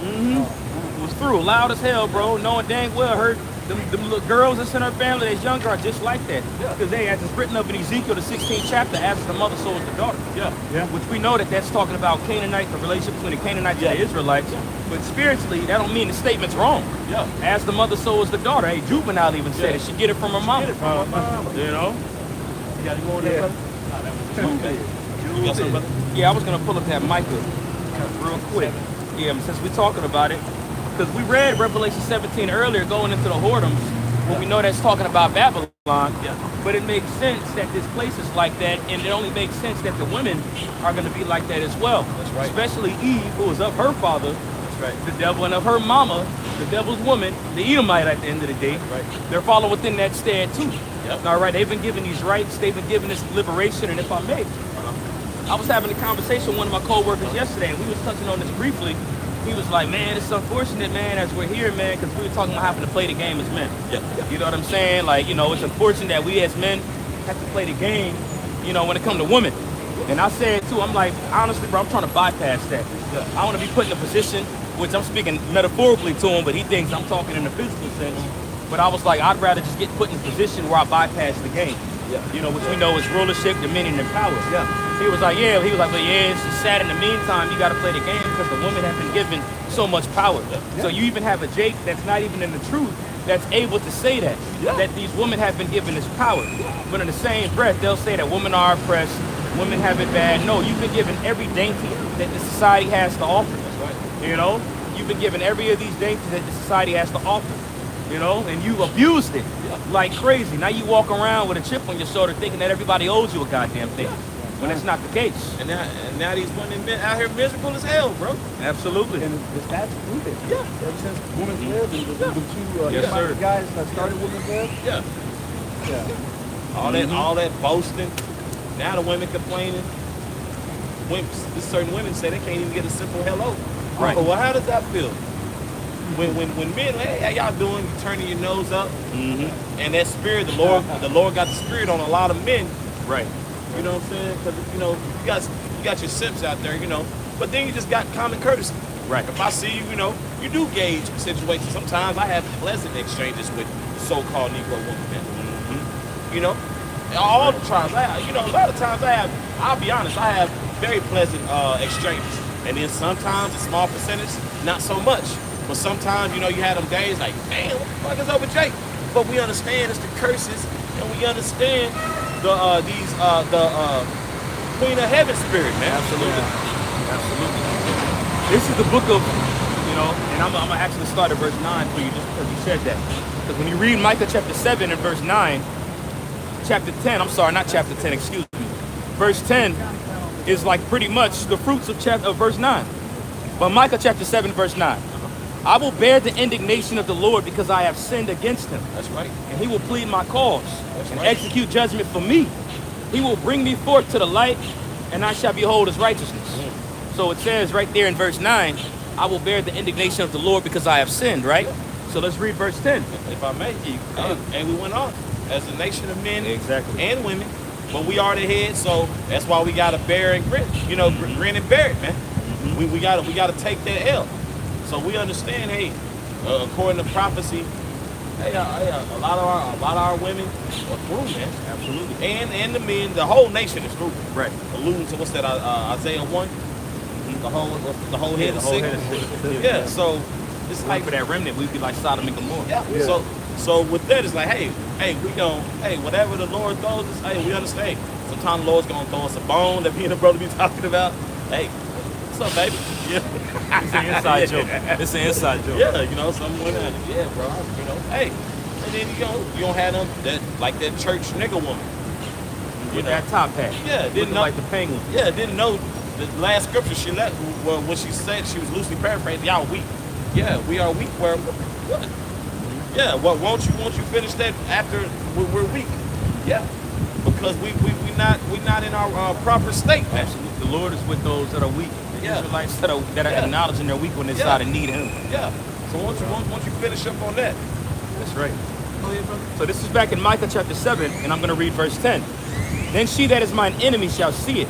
It was through, loud as hell, bro, knowing dang well them little girls that's in her family that's younger are just like that. Because as it's written up in Ezekiel, the 16th chapter, as the mother, so is the daughter. Yeah. Which we know that's talking about Canaanite, the relationship between the Canaanites and the Israelites. But spiritually, that don't mean the statement's wrong. Yeah. As the mother, so is the daughter. Hey, Juvenile even said it. She get it from her mama. You got to go on there, brother? You got something, brother? Yeah, I was going to pull up that Micah real quick. Yeah, since we're talking about it. Because we read Revelation 17 earlier, going into the whoredoms, when we know that's talking about Babylon. But it makes sense that this place is like that, and it only makes sense that the women are going to be like that as well. That's right. Especially Eve, who was of her father, That's right. the devil, and of her mama, the devil's woman, the Edomite at the end of the day. Right. They're following within that stand too. Yep. All right, they've been given these rights, they've been given this liberation, and if I may, I was having a conversation with one of my co-workers yesterday, and we was touching on this briefly. He was like, man, it's unfortunate, man, as we're here, man, because we were talking about having to play the game as men. Yeah. You know what I'm saying? Like, it's unfortunate that we as men have to play the game, when it comes to women. And I said, too, I'm like, honestly, bro, I'm trying to bypass that. I want to be put in a position, which I'm speaking metaphorically to him, but he thinks I'm talking in the physical sense. But I was like, I'd rather just get put in a position where I bypass the game. Yeah. You know, which we know is rulership, dominion, and power. Yeah. He was like, but yeah, it's just sad in the meantime, you got to play the game because the women have been given so much power. Yeah. So you even have a Jake that's not even in the truth that's able to say that, that these women have been given this power. But in the same breath, they'll say that women are oppressed, women have it bad. No, you've been given every dainty that the society has to offer. That's right. You know, you've been given every of these dainties that the society has to offer. You know, and you abused it like crazy. Now you walk around with a chip on your shoulder thinking that everybody owes you a goddamn thing. When that's not the case. And now these women out here miserable as hell, bro. Absolutely. And the stats prove it. Yeah. Ever since Women's Lib and the two Yes, sir. guys that started Women's Lib. Yeah. Yeah. All that boasting. Now the women complaining. Certain women say they can't even get a simple hello. Right. Well, how does that feel? When men, hey, how y'all doing? You turning your nose up, and that spirit, the Lord got the spirit on a lot of men. Right. You know what I'm saying? Because you got your simps out there, but then you just got common courtesy. Right. If I see you, you do gauge situations. Sometimes I have pleasant exchanges with so-called Negro women. All the times a lot of times I'll be honest, I have very pleasant exchanges, and then sometimes a small percentage, not so much. But sometimes, you have them days like, damn, what the fuck is up with Jake? But we understand it's the curses, and we understand the Queen of Heaven spirit, man. Absolutely. Absolutely. This is the book of, and I'm going to actually start at verse 9 for you just because you said that. Because when you read Micah chapter 7 and verse 9, chapter 10, I'm sorry, not chapter 10, excuse me. Verse 10 is like pretty much the fruits of verse 9. But Micah chapter 7, verse 9. I will bear the indignation of the Lord because I have sinned against him. That's right. And he will plead my cause and right. execute judgment for me. He will bring me forth to the light, and I shall behold his righteousness. So it says right there in verse 9, I will bear the indignation of the Lord because I have sinned, right? So let's read verse 10. If I may, and we went on as a nation of men and women, but we are the head, so that's why we got to bear and grin, grin and bear it, man. We got to take that L. So we understand, hey, according to prophecy, hey, a lot of our women are through, man. Absolutely. And the men, the whole nation is through. Right. Alluding to what's that, Isaiah 1? The whole head The is whole sick. head is sick. Yeah. So it's Like like for that remnant, we'd be like Sodom and Gomorrah. yeah. So with that, it's like, hey, whatever the Lord throws us, hey, we understand. Sometimes the Lord's gonna throw us a bone that me and the brother be talking about. Hey, what's up, baby? Yeah. It's an inside joke. It's an inside joke. Yeah, someone, yeah, bro, hey. And then you don't have them that church nigga woman. With that top hat. Yeah, didn't know like the penguin. Yeah, didn't know the last scripture she left. Well, when she said, she was loosely paraphrasing, y'all weak. Yeah, we are weak. Where what? Yeah, well, won't you finish that after we're weak? Yeah, because we not in our proper state, man. Absolutely. The Lord is with those that are weak. The Israelites that are acknowledging their weak when they decide to need Him. Yeah. So once you finish up on that. That's right. Go ahead, brother. So this is back in Micah chapter 7, and I'm going to read verse 10. Then she that is mine enemy shall see it,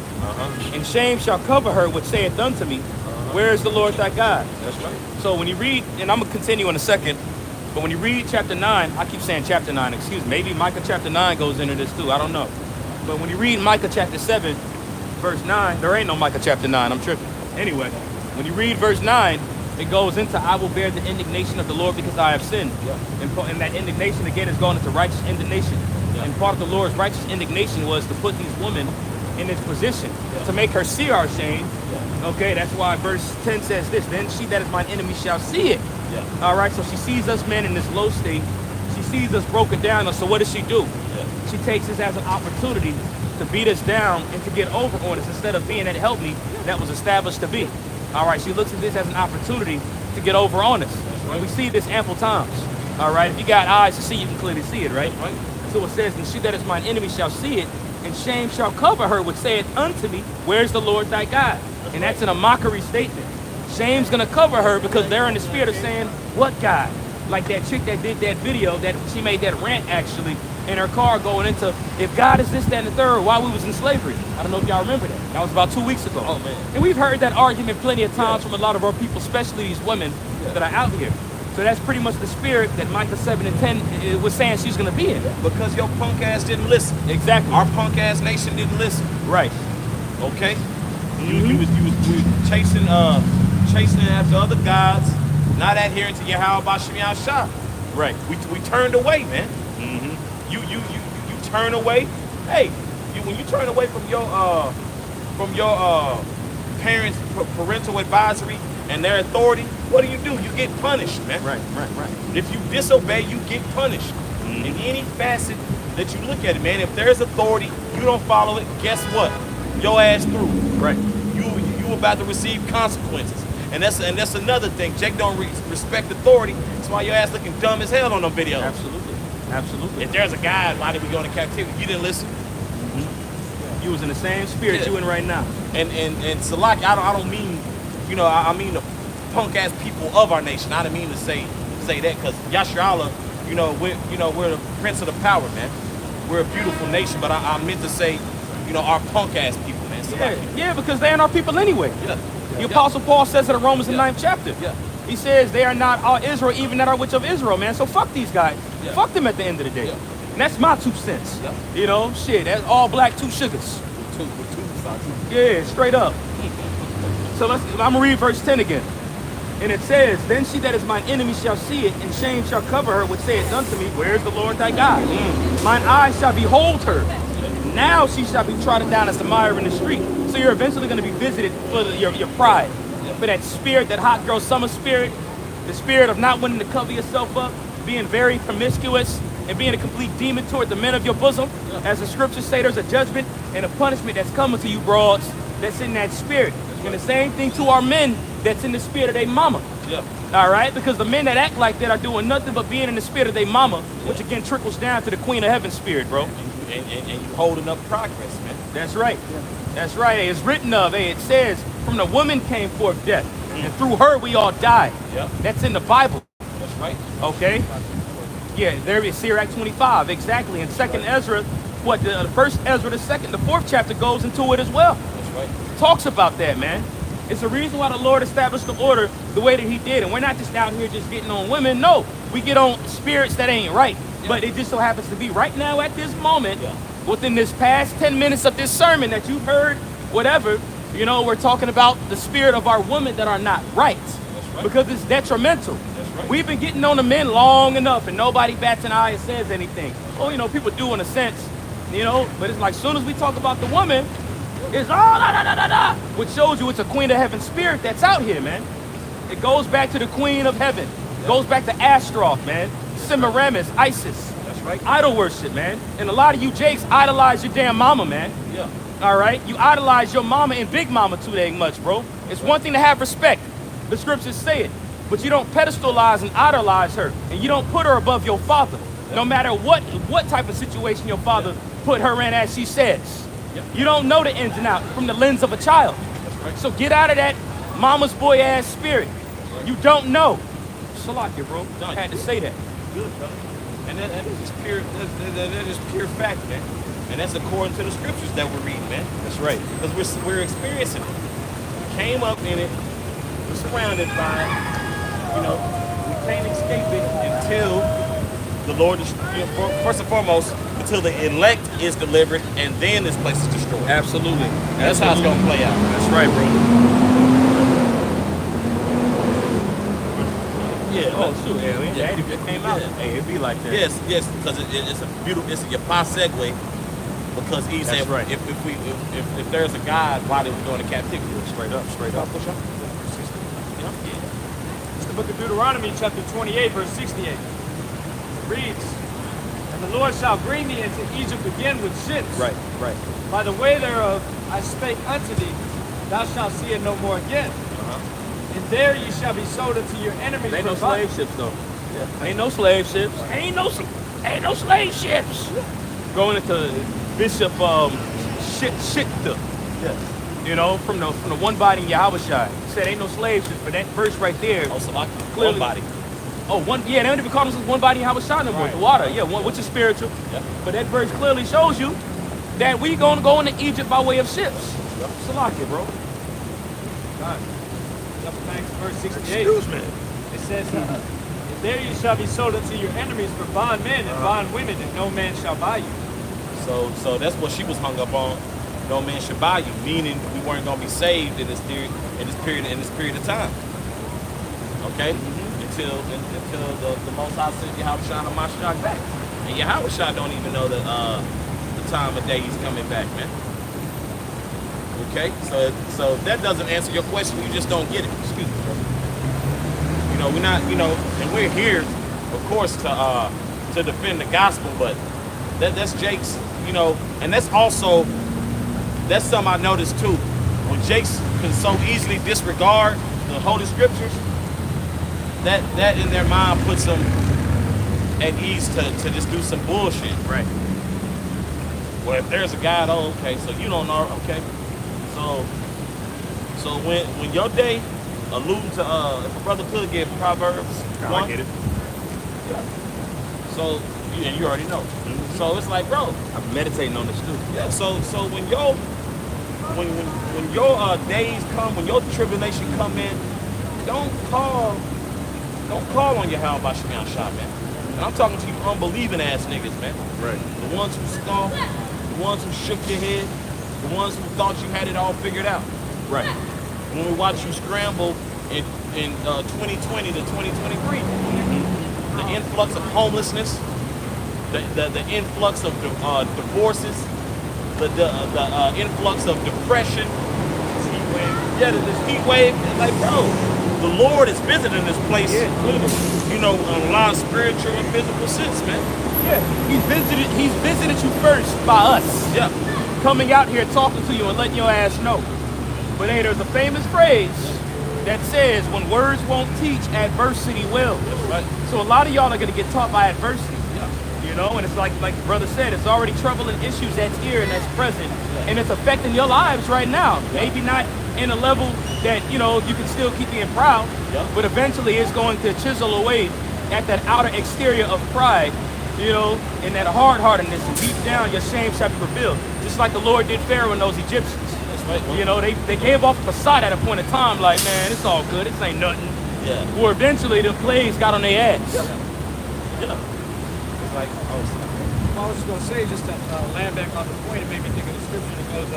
and shame shall cover her which saith unto me, where is the Lord thy God? That's right. So when you read, and I'm going to continue in a second, but when you read chapter 9, I keep saying chapter 9, excuse me, maybe Micah chapter 9 goes into this too, I don't know. But when you read Micah chapter 7, verse 9, there ain't no Micah chapter 9, I'm tripping. Anyway, when you read verse 9, it goes into, I will bear the indignation of the Lord because I have sinned. Yeah. And that indignation, again, is going into righteous indignation. Yeah. And part of the Lord's righteous indignation was to put these women in this position, to make her see our shame. Yeah. Okay, that's why verse 10 says this, then she that is mine enemy shall see it. Yeah. All right, so she sees us men in this low state. She sees us broken down. So what does she do? Yeah. She takes this as an opportunity to beat us down and to get over on us instead of being that help me that was established to be. All right, she looks at this as an opportunity to get over on us. And we see this ample times. All right, if you got eyes to see, you can clearly see it, right? Right. So it says, and she that is mine enemy shall see it, and shame shall cover her which saith unto me, where's the Lord thy God? And that's in a mockery statement. Shame's gonna cover her because they're in the spirit of saying, what God? Like that chick that did that video, that she made that rant actually in her car going into, if God is this, that, and the third, while we was in slavery. I don't know if y'all remember that. That was about 2 weeks ago. Oh, man. And we've heard that argument plenty of times from a lot of our people, especially these women that are out here. So that's pretty much the spirit that Micah 7 and 10 was saying she's going to be in. Because your punk ass didn't listen. Exactly. Our punk ass nation didn't listen. Right. Okay? You was chasing after other gods, not adhering to Yahweh Bashim Shah. Right. We turned away, man. You turn away. Hey, when you turn away from your parents' parental advisory and their authority, what do? You get punished, man. Right. If you disobey, you get punished. In any facet that you look at it, man. If there's authority, you don't follow it, guess what? Your ass through. Right. You about to receive consequences. And that's another thing. Jake don't respect authority. That's why your ass looking dumb as hell on them videos. Absolutely. If there's a God, why did we go into captivity? You didn't listen. You was in the same spirit you in right now. And Salaki, I don't mean, I mean the punk ass people of our nation. I didn't mean to say that, because Yashrala, we're the prince of the power, man. We're a beautiful nation, but I meant to say, our punk ass people, man. Yeah, because they ain't our people anyway. Yeah. The Apostle Paul says it in Romans the 9th chapter. Yeah. He says they are not all Israel, even that are which of Israel, man. So fuck these guys. Yeah. Fuck them at the end of the day. Yeah. And that's my 2 cents. Yeah. Shit, that's all black 2 sugars. Yeah, straight up. So I'm gonna read verse 10 again. And it says, then she that is mine enemy shall see it, and shame shall cover her, which saith unto me, where is the Lord thy God? Mine eyes shall behold her. Now she shall be trodden down as the mire in the street. So you're eventually going to be visited for your pride, for that spirit, that hot girl summer spirit, the spirit of not wanting to cover yourself up, being very promiscuous, and being a complete demon toward the men of your bosom. As the scriptures say, there's a judgment and a punishment that's coming to you broads that's in that spirit. And the same thing to our men that's in the spirit of their mama. Yeah. All right? Because the men that act like that are doing nothing but being in the spirit of their mama, which again trickles down to the Queen of Heaven spirit, bro. And you holding up progress, man. That's right. That's right. It's written of, it says, from the woman came forth death, and through her we all died. Yeah. That's in the Bible. That's right. Okay? Yeah, there is Sirach 25, exactly. And second Ezra, the first Ezra, the fourth chapter goes into it as well. That's right. Talks about that, man. It's the reason why the Lord established the order the way that he did. And we're not just out here just getting on women. No, we get on spirits that ain't right. Yeah. But it just so happens to be right now at this moment, within this past 10 minutes of this sermon that you've heard, whatever, we're talking about the spirit of our women that are not right. That's right. Because it's detrimental. That's right. We've been getting on the men long enough and nobody bats an eye and says anything. Oh, people do in a sense, but it's like as soon as we talk about the woman, it's which shows you it's a Queen of Heaven spirit that's out here, man. It goes back to the Queen of Heaven. It goes back to Ashtaroth, man. Semiramis, Isis. That's right. Idol worship, man. And a lot of you Jakes idolize your damn mama, man. Yeah. All right? You idolize your mama and Big Mama too dang much, bro. It's one thing to have respect. The scriptures say it. But you don't pedestalize and idolize her. And you don't put her above your father. No matter what type of situation your father put her in, as she says. You don't know the ins and outs from the lens of a child. Right. So get out of that mama's boy ass spirit. You don't know. Salakia, bro. I had to say that. Good, brother. And that is just pure. That is pure fact, man. And that's according to the scriptures that we're reading, man. That's right. Because we're experiencing it. We came up in it. We're surrounded by it. We can't escape it until the Lord is, first and foremost, until the elect is delivered, and then this place is destroyed. Absolutely. That's how it's going to play out. That's right, bro. Yeah. Oh, shoot. Yeah, it came out. Hey, it'd be like that. Yes, because it's a beautiful, it's a Yapa segue, because he said, right. if there's a God, why did we go into captivity? Straight up. Push up. It's the book of Deuteronomy, chapter 28, verse 68. It reads, and the Lord shall bring thee into Egypt again with ships. Right. By the way thereof I spake unto thee, thou shalt see it no more again. And there you shall be sold unto your enemies. Ain't no for money. slave ships, though. Yeah. Ain't no slave ships. Ain't no slave ships. Going into Bishop Shitta. Yeah. From the one body in Yahushua. He said ain't no slave ships, but that verse right there. Oh, Salaki. Clearly. One body. Oh, one. Yeah, they don't even call themselves one body in Yahushua no more. The water. Yeah, one, which is spiritual. Yeah. But that verse clearly shows you that we gonna go into Egypt by way of ships. Yep. Salakia, bro. God. Chapter 9, verse 68. Excuse me. It says, There you shall be sold unto your enemies for bondmen and bondwomen, and no man shall buy you. So that's what she was hung up on. No man should buy you, meaning we weren't gonna be saved in this period of time. Okay? Until the Most High sent Yahushua Mashiach back. And Yahushua don't even know the time of day he's coming back, man. Okay? So that doesn't answer your question. You just don't get it. Excuse me, bro. You know, we're not, and we're here, of course, to defend the gospel, but that's Jake's, and that's something I noticed too. When Jake's can so easily disregard the Holy Scriptures, that in their mind puts them at ease to just do some bullshit. Right. Well, if there's a God, okay, so you don't know, okay. So when your day, alluding to, if a brother could give Proverbs 1. I get it. Yeah. So, and you already know. So it's like, bro. I'm meditating on this too. Yeah, so when your days come, when your tribulation come in, don't call on Yahweh by Shemiah Shah, man. And I'm talking to you unbelieving ass niggas, man. Right. The ones who scoffed, the ones who shook your head, the ones who thought you had it all figured out. Right. When we watch you scramble in 2020 to 2023, the influx of homelessness, the influx of divorces, the influx of depression, this heat wave. It's like, bro, the Lord is visiting this place, in a lot of spiritual and physical sense, man. Yeah, he's visited you first by us. Yeah. Coming out here talking to you and letting your ass know. But hey, there's a famous phrase that says, when words won't teach, adversity will. Right. So a lot of y'all are gonna get taught by adversity. Yeah. And it's like the brother said, it's already troubling issues that's here and that's present. And it's affecting your lives right now. Maybe not in a level that, you can still keep being proud, but eventually it's going to chisel away at that outer exterior of pride, and that hard-heartedness, and deep down your shame shall be revealed. Just like the Lord did Pharaoh and those Egyptians. That's right. They gave off a facade at a point in time, like, man, it's all good, this ain't nothing. Yeah. Or eventually the plagues got on their ass. Yeah. It's like, I was just going to say, just to land back on the point, it made me think of the scripture that goes, I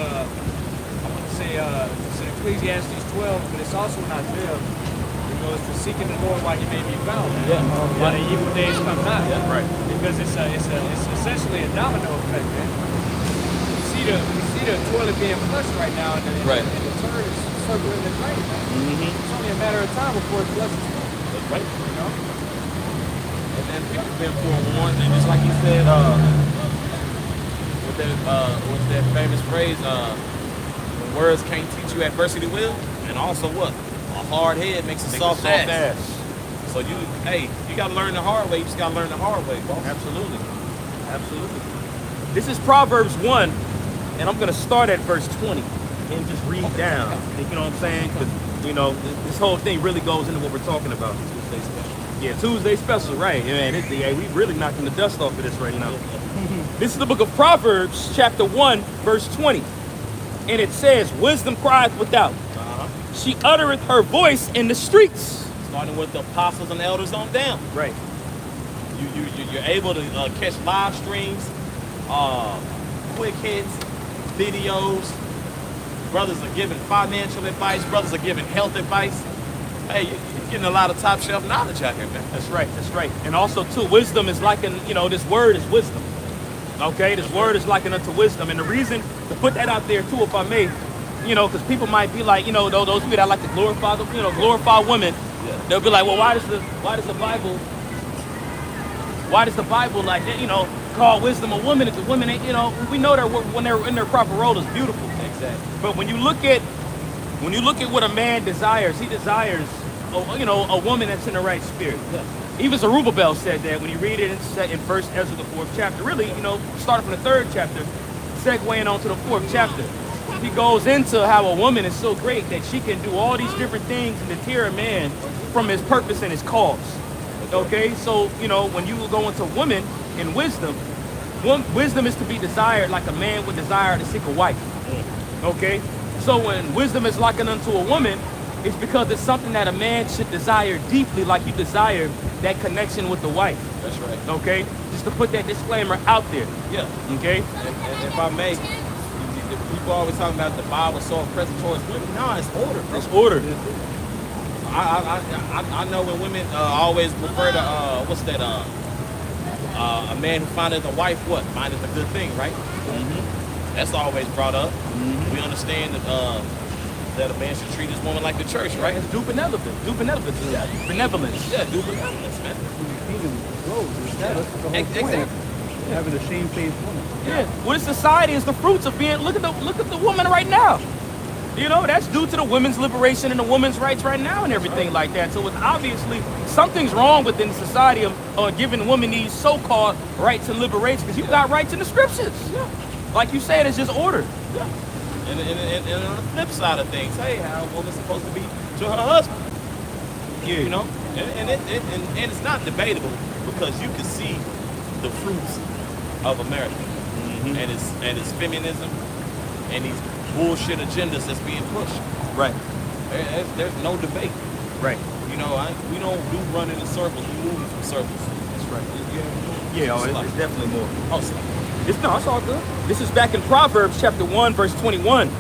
want to say, it's in Ecclesiastes 12, but it's also in Isaiah. It goes, to seeking the Lord while he may be found. While the evil days come not. Yeah. Right. Because it's essentially a domino effect, man. We see the toilet being flushed right now, and the turd is circling the drain, man. It's only a matter of time before it flushes. That's right. And then people been forewarned, and just like you said, with that famous phrase, when words can't teach you, adversity will, and also what? A hard head makes a soft ass. So you gotta learn the hard way. You just gotta learn the hard way, boss. Absolutely. This is Proverbs 1, and I'm gonna start at verse 20 and just read down. You know what I'm saying? Because this whole thing really goes into what we're talking about. Tuesday special. Yeah, Tuesday special, right? Man, we really knocking the dust off of this right now. This is the book of Proverbs, chapter 1, verse 20, and it says, "Wisdom crieth without; she uttereth her voice in the streets." Starting with the apostles and elders on down. Right. You're able to catch live streams, quick hits, videos. Brothers are giving financial advice. Brothers are giving health advice. Hey, you're getting a lot of top shelf knowledge out here, man. That's right. And also, too, wisdom is likened, this word is wisdom. Okay? This word is likened unto wisdom. And the reason to put that out there, too, if I may, because people might be like, those people that like to glorify women, they'll be like, well, why does the Bible like that, call wisdom a woman if the women ain't, we know that when they're in their proper role is beautiful. Exactly. But when you look at what a man desires, he desires a woman that's in the right spirit. Yeah. Even Zerubbabel said that when you read it in 1 Ezra, the 4th chapter. Really, starting from the 3rd chapter, segueing on to the 4th chapter. He goes into how a woman is so great that she can do all these different things and deter a man from his purpose and his cause. Okay, so when you go into woman in wisdom, wisdom is to be desired like a man would desire to seek a wife. Okay, so when wisdom is likened unto a woman, It's because it's something that a man should desire deeply, like you desire that connection with the wife. That's right. Okay? Just to put that disclaimer out there. Yeah. Okay? And if I may, people always talking about the Bible so oppressive towards women. No, it's order, bro. It's order. I know when women always refer to what's that? A man who findeth a wife, what findeth a good thing, right? Mm-hmm. That's always brought up. Mm-hmm. We understand that a man should treat his woman like the church, right? It's due benevolence. Due benevolence. Yeah. Benevolence. Yeah, do benevolence, man. That's the whole point. Exactly. Having a shame-faced woman. Yeah. What in society is the fruits of being. Look at the woman right now. You know, that's due to the women's liberation and the women's rights right now and everything like that. So it's obviously something's wrong within society of giving women these so-called rights and liberation, because you got rights in the scriptures. Yeah. Like you said, it's just order. Yeah. And on the flip side of things, hey, how a woman's supposed to be to her husband. Yeah. You know? And it's not debatable, because you can see the fruits of America and its feminism and these bullshit agendas that's being pushed. Right. There's no debate. Right. You know, we don't do running in circles. We move in circles. That's right. Yeah, it's definitely more. Oh, sorry. It's all good. This is back in Proverbs chapter 1, verse 21.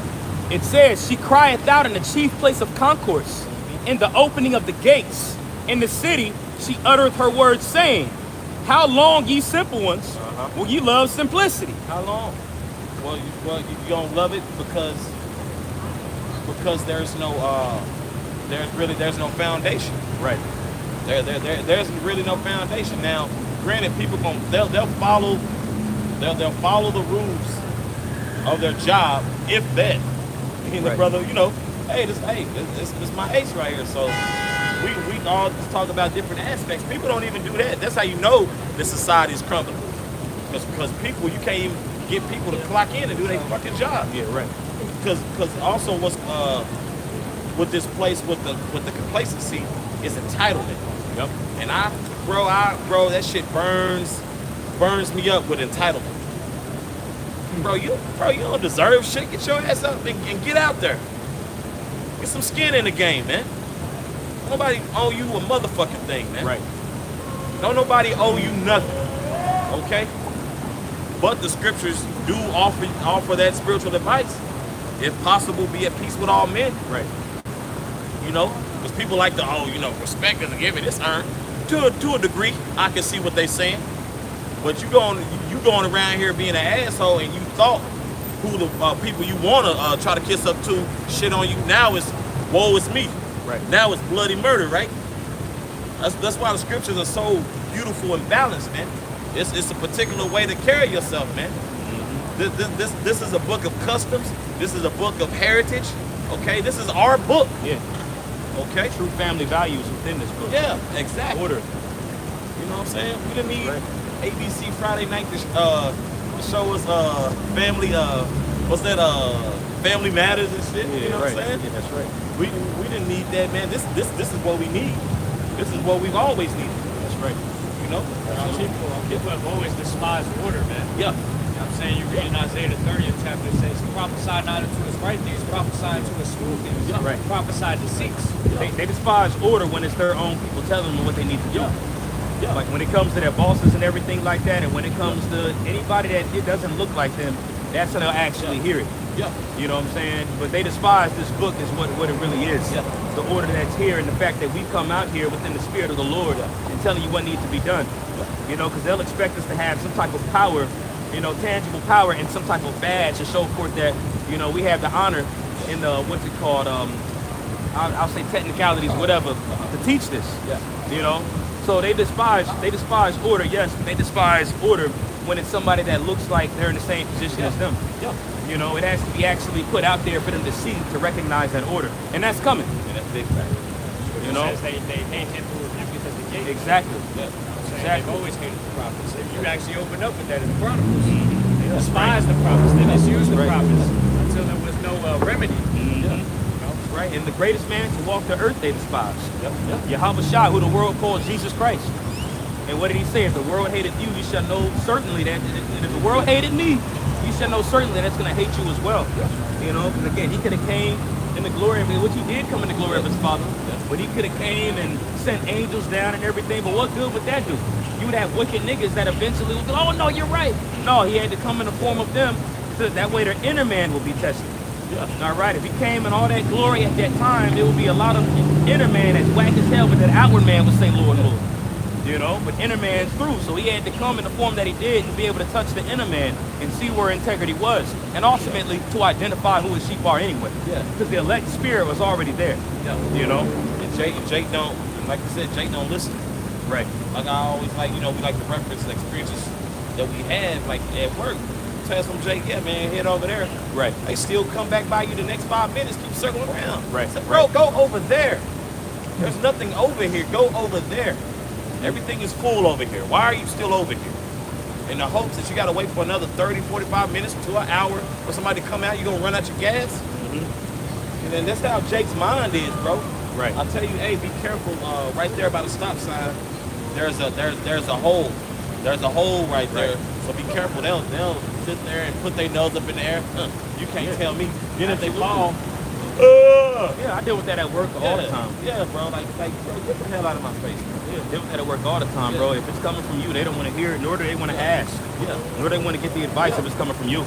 It says, she crieth out in the chief place of concourse, in the opening of the gates. In the city, she uttereth her words, saying, how long, ye simple ones, will ye love simplicity? How long? Well, you don't love it because there's no there's no foundation. Right. There's really no foundation. Now, granted, people they'll follow the rules of their job, if that. And the brother, you know, this is my ace right here. So we all just talk about different aspects. People don't even do that. That's how you know the society is crumbling. Because people, you can't even get people to clock in and do their fucking job. Yeah, right. Because also what's with this place with the complacency is entitlement. Yep. And bro, that shit burns me up with entitlement. Bro, you don't deserve shit. Get your ass up and get out there. Get some skin in the game, man. Nobody owe you a motherfucking thing, man. Right. Don't nobody owe you nothing. Okay? But the scriptures do offer that spiritual advice. If possible, be at peace with all men. Right. You know? Because people like to, respect is a given, it's earned. To a degree, I can see what they're saying. But you going around here being an asshole, and you thought who the people you want to try to kiss up to shit on you. Now it's, woe is me. Right. Now it's bloody murder, right? That's why the scriptures are so beautiful and balanced, man. It's a particular way to carry yourself, man. Mm-hmm. This is a book of customs. This is a book of heritage. Okay, this is our book. Yeah. Okay. True family values within this book. Yeah, exactly. Order. You know what I'm saying? We didn't need ABC Friday night to show us family. What's that? Family Matters and shit. Yeah, you know what I'm saying? Yeah, that's right. We didn't need that, man. This is what we need. This is what we've always needed. That's right. You know? People have always despised order, man. Yeah. You know what I'm saying? You read in Isaiah the 30th chapter, it says, prophesy not unto his right things, prophesy unto his smooth things. Yeah. Right. Prophesy deceits. They despise order when it's their own people telling them what they need to do. Yeah. Like when it comes to their bosses and everything like that, and when it comes to anybody that it doesn't look like them, that's when they'll actually hear it. Yeah. You know what I'm saying? But they despise this book is what it really is. Yeah. The order that's here and the fact that we come out here within the spirit of the Lord and telling you what needs to be done. You know, because they'll expect us to have some type of power, tangible power and some type of badge to show forth that, we have the honor in the, what's it called, I'll say technicalities, whatever, to teach this. Yeah. So they despise order, yes, they despise order when it's somebody that looks like they're in the same position as them. Yeah. It has to be actually put out there for them to see, to recognize that order. And that's coming. And that's big fact. It says they hate him who rebuketh at the gate. Exactly. Yeah. They've always hated the prophets. If you actually open up with that in the Chronicles, they despised the prophets. They misused the prophets until there was no remedy. Right. And the greatest man to walk the earth they despised. Yep. Yahweh Shai, who the world calls Jesus Christ. And what did he say? If the world hated you, you shall know certainly that if the world hated me, you should know certainly that's going to hate you as well. You know, because again, he could have came in the glory of, which he did come in the glory of his Father, but he could have came and sent angels down and everything, but what good would that do? You would have wicked niggas that eventually would go, oh no, you're right. No, he had to come in the form of them, so that way their inner man will be tested. All right, if he came in all that glory at that time, there would be a lot of inner man that's whack as hell, but that outward man would say, Lord, Lord. You know, but inner man's through, so he had to come in the form that he did and be able to touch the inner man and see where integrity was, and ultimately to identify who his sheep are anyway. Because the elect spirit was already there. You know, and Jake don't, like you said, Jake don't listen. Right. Like I always like, you know, we like to reference the experiences that we had, like at work. Tell some Jake, yeah, man, head over there. Right. They still come back by you the next 5 minutes, keep circling around. Right. So, bro, go over there. There's nothing over here. Go over there. Everything is full over here. Why are you still over here? In the hopes that you got to wait for another 30, 45 minutes to an hour for somebody to come out, you're going to run out your gas? And then that's how Jake's mind is, bro. Right. I'll tell you, hey, be careful. Right there by the stop sign, there's a hole. There's a hole right there. So be careful. They'll sit there and put their nose up in the air. You can't tell me. Then if they fall, yeah, I deal with that at work all the time. Yeah, bro. Like, bro, get the hell out of my face, bro. Yeah, deal with that at work all the time, bro. If it's coming from you, they don't want to hear it, nor do they want to ask. Nor do they want to get the advice if it's coming from you.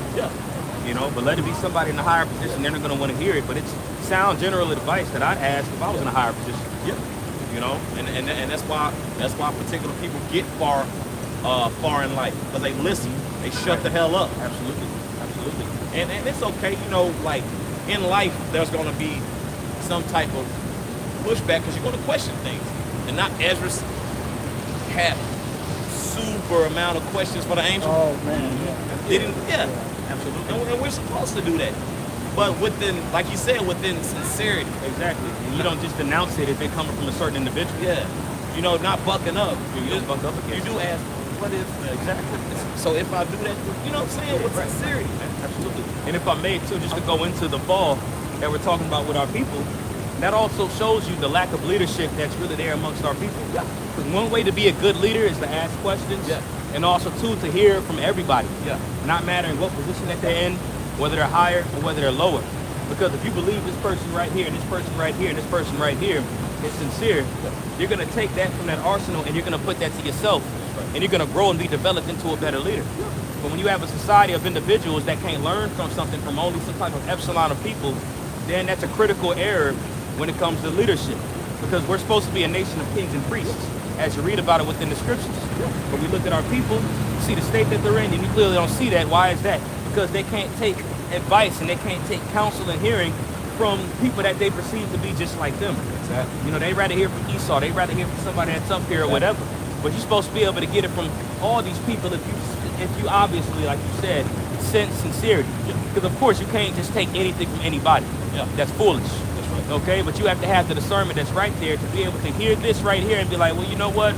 You know, but let it be somebody in a higher position, they're not going to want to hear it. But it's sound general advice that I'd ask if I was in a higher position. You know, and that's why particular people get far in life, because they listen, they shut the hell up. Absolutely. And it's okay, you know, like in life there's going to be some type of pushback because you're going to question things, and not Ezra's had super amount of questions for the angel. Oh man, Didn't absolutely, and we're supposed to do that, but within, like you said, within sincerity. Exactly. And you don't just denounce it if it coming from a certain individual. You know, not bucking up. You just buck up against You do ask, what is exactly? so if I do that, you know what I'm saying, with sincerity. Absolutely. And if I may too, just to go into the fall that we're talking about with our people, that also shows you the lack of leadership that's really there amongst our people. Because one way to be a good leader is to ask questions, and also too to hear from everybody. Not mattering what position that they're in, whether they're higher or whether they're lower. Because if you believe this person right here, and this person right here, and this person right here is sincere, you're gonna take that from that arsenal and you're gonna put that to yourself, and you're gonna grow and be developed into a better leader. But when you have a society of individuals that can't learn from something from only some type of epsilon of people, then that's a critical error when it comes to leadership. Because we're supposed to be a nation of kings and priests, as you read about it within the scriptures. But we look at our people, see the state that they're in, and you clearly don't see that. Why is that? Because they can't take advice and they can't take counsel and hearing from people that they perceive to be just like them. You know, they rather hear from Esau, they rather hear from somebody that's up here or whatever. But you're supposed to be able to get it from all these people if you obviously, like you said, sense sincerity. Because of course you can't just take anything from anybody. That's foolish. That's right. Okay, but you have to have the discernment that's right there to be able to hear this right here and be like, well, you know what?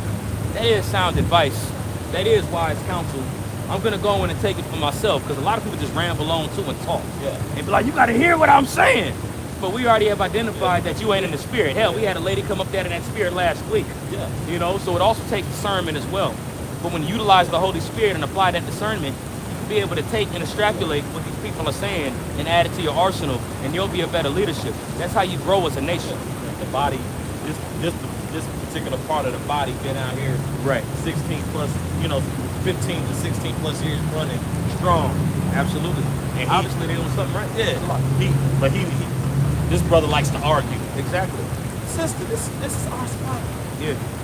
That is sound advice. That is wise counsel. I'm gonna go in and take it for myself, because a lot of people just ramble on too and talk. And be like, you gotta hear what I'm saying. But we already have identified that you ain't in the spirit. Hell, we had a lady come up there in that spirit last week. You know, so it also takes discernment as well. But when you utilize the Holy Spirit and apply that discernment, you can be able to take and extrapolate what these people are saying and add it to your arsenal, and you'll be a better leadership. That's how you grow as a nation. The body, this particular part of the body been out here 16 plus, 15 to 16 plus years running strong. Absolutely. And obviously they're doing something right. He this brother likes to argue. Exactly. Sister, this is our spot.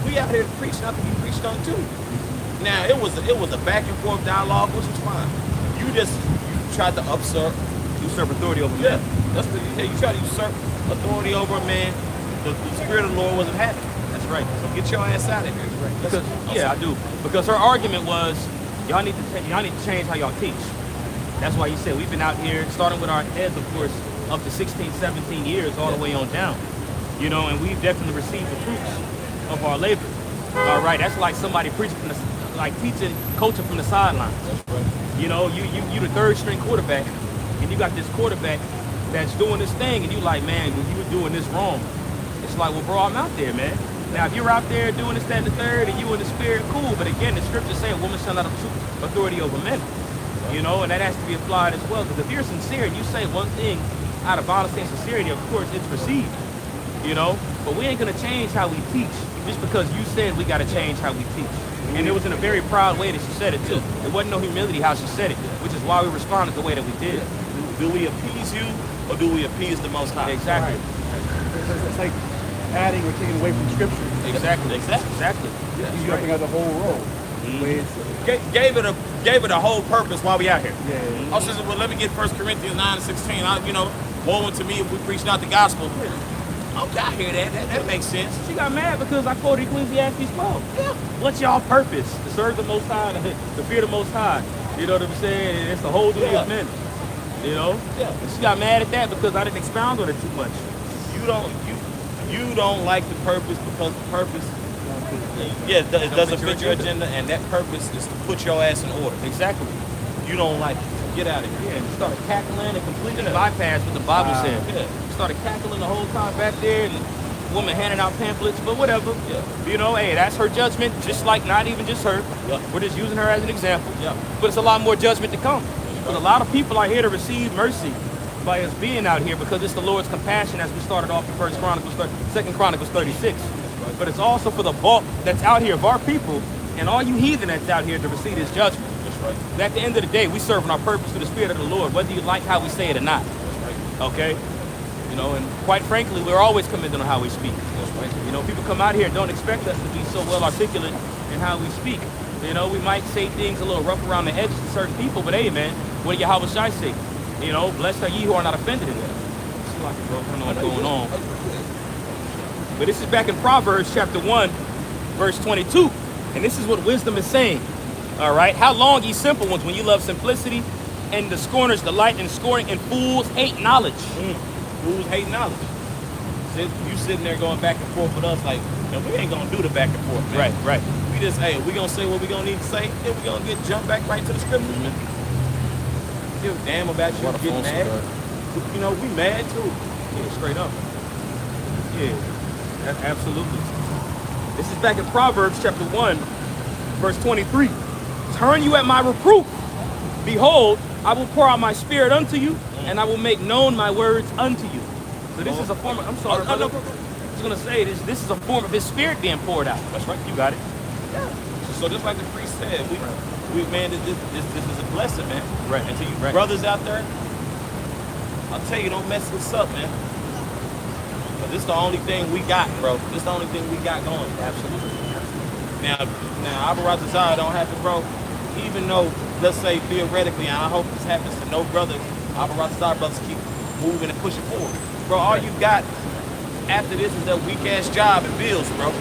We out here preaching. I think he preached on too. Now it was a back and forth dialogue, which was fine. You tried to usurp authority over me. You tried to usurp authority over a man. The Spirit of the Lord wasn't happy. That's right. So get your ass out of here. Because, I do. Because her argument was, y'all need to change how y'all teach. That's why he said we've been out here, starting with our heads, of course, up to 16, 17 years, all the way on down. You know, and we've definitely received the fruits of our labor. All right, that's like somebody preaching from teaching, coaching from the sidelines. That's right. You know, you the third string quarterback, and you got this quarterback that's doing this thing, and you like, man, well, you were doing this wrong. It's like, well, bro, I'm out there, man. Now, if you're out there doing this, that, and the third, and you in the spirit, cool. But again, the scriptures say a woman shall not have authority over men. You know, and that has to be applied as well. Because if you're sincere and you say one thing out of honesty and sincerity, of course it's received. You know, but we ain't gonna change how we teach just because you said we gotta change how we teach. And it was in a very proud way that she said it too. It wasn't no humility how she said it, which is why we responded the way that we did. Do we appease you or do we appease the Most High? Exactly. It's like adding or taking away from Scripture. Exactly. Exactly. Yeah, You jumping out the whole role. Gave it a whole purpose while we out here. Yeah. I was just, well, let me get 1 Corinthians 9:16. Woe unto me if we preach not the gospel. Okay, I hear that. That makes sense. She got mad because I quoted Ecclesiastes 12. Yeah. What's y'all purpose? To serve the Most High, to fear the Most High. You know what I'm saying? And it's the whole duty of men. You know? Yeah. And she got mad at that because I didn't expound on it too much. You don't like the purpose because the purpose, it doesn't fit your agenda, and that purpose is to put your ass in order. Exactly. You don't like it. Get out of here. Yeah, and started cackling and completely bypassed what the Bible said. Yeah. Started cackling the whole time back there, and the woman handing out pamphlets, but whatever. Yeah. You know, hey, that's her judgment, just like not even just her. Yeah. We're just using her as an example. Yeah. But it's a lot more judgment to come. But a lot of people are here to receive mercy by us being out here because it's the Lord's compassion as we started off in 2 Chronicles 36. But it's also for the bulk that's out here of our people and all you heathen that's out here to receive his judgment. That's right. And at the end of the day, we serving our purpose through the Spirit of the Lord, whether you like how we say it or not. Okay? You know, and quite frankly, we're always commending on how we speak. You know, people come out here and don't expect us to be so well articulate in how we speak. You know, we might say things a little rough around the edges to certain people, but hey, man, what did Yahweh Shai say? You know, blessed are ye who are not offended in it. It's like, bro, I don't know what's going on. But this is back in Proverbs chapter 1, verse 22. And this is what wisdom is saying. All right? How long, ye simple ones, when you love simplicity, and the scorners delight in scorning, and fools hate knowledge. Fools hate knowledge. You sitting there going back and forth with us like, man, we ain't gonna do the back and forth, man. Right. We just, hey, we gonna say what we gonna need to say, then we gonna get jumped back right to the scriptures, man. Give a damn about you getting mad. You know, we mad too. Yeah, straight up. Yeah, absolutely. This is back in Proverbs chapter 1, verse 23. Turn you at my reproof. Behold, I will pour out my spirit unto you, and I will make known my words unto you. So this is a form of, I'm sorry, brother. I was going to say, this is a form of his spirit being poured out. That's right. You got it? Yeah. So just like the priest said, we man, this is a blessing, man. Right. And to you brothers out there, I'll tell you, don't mess this up, man. But this is the only thing we got, bro. This is the only thing we got going. Absolutely. Now, Abba Razazar don't have to, bro. Even though, let's say theoretically, and I hope this happens to no brother, Abba Razazar brothers keep moving and pushing forward. Bro, all you got after this is that weak ass job and bills, bro.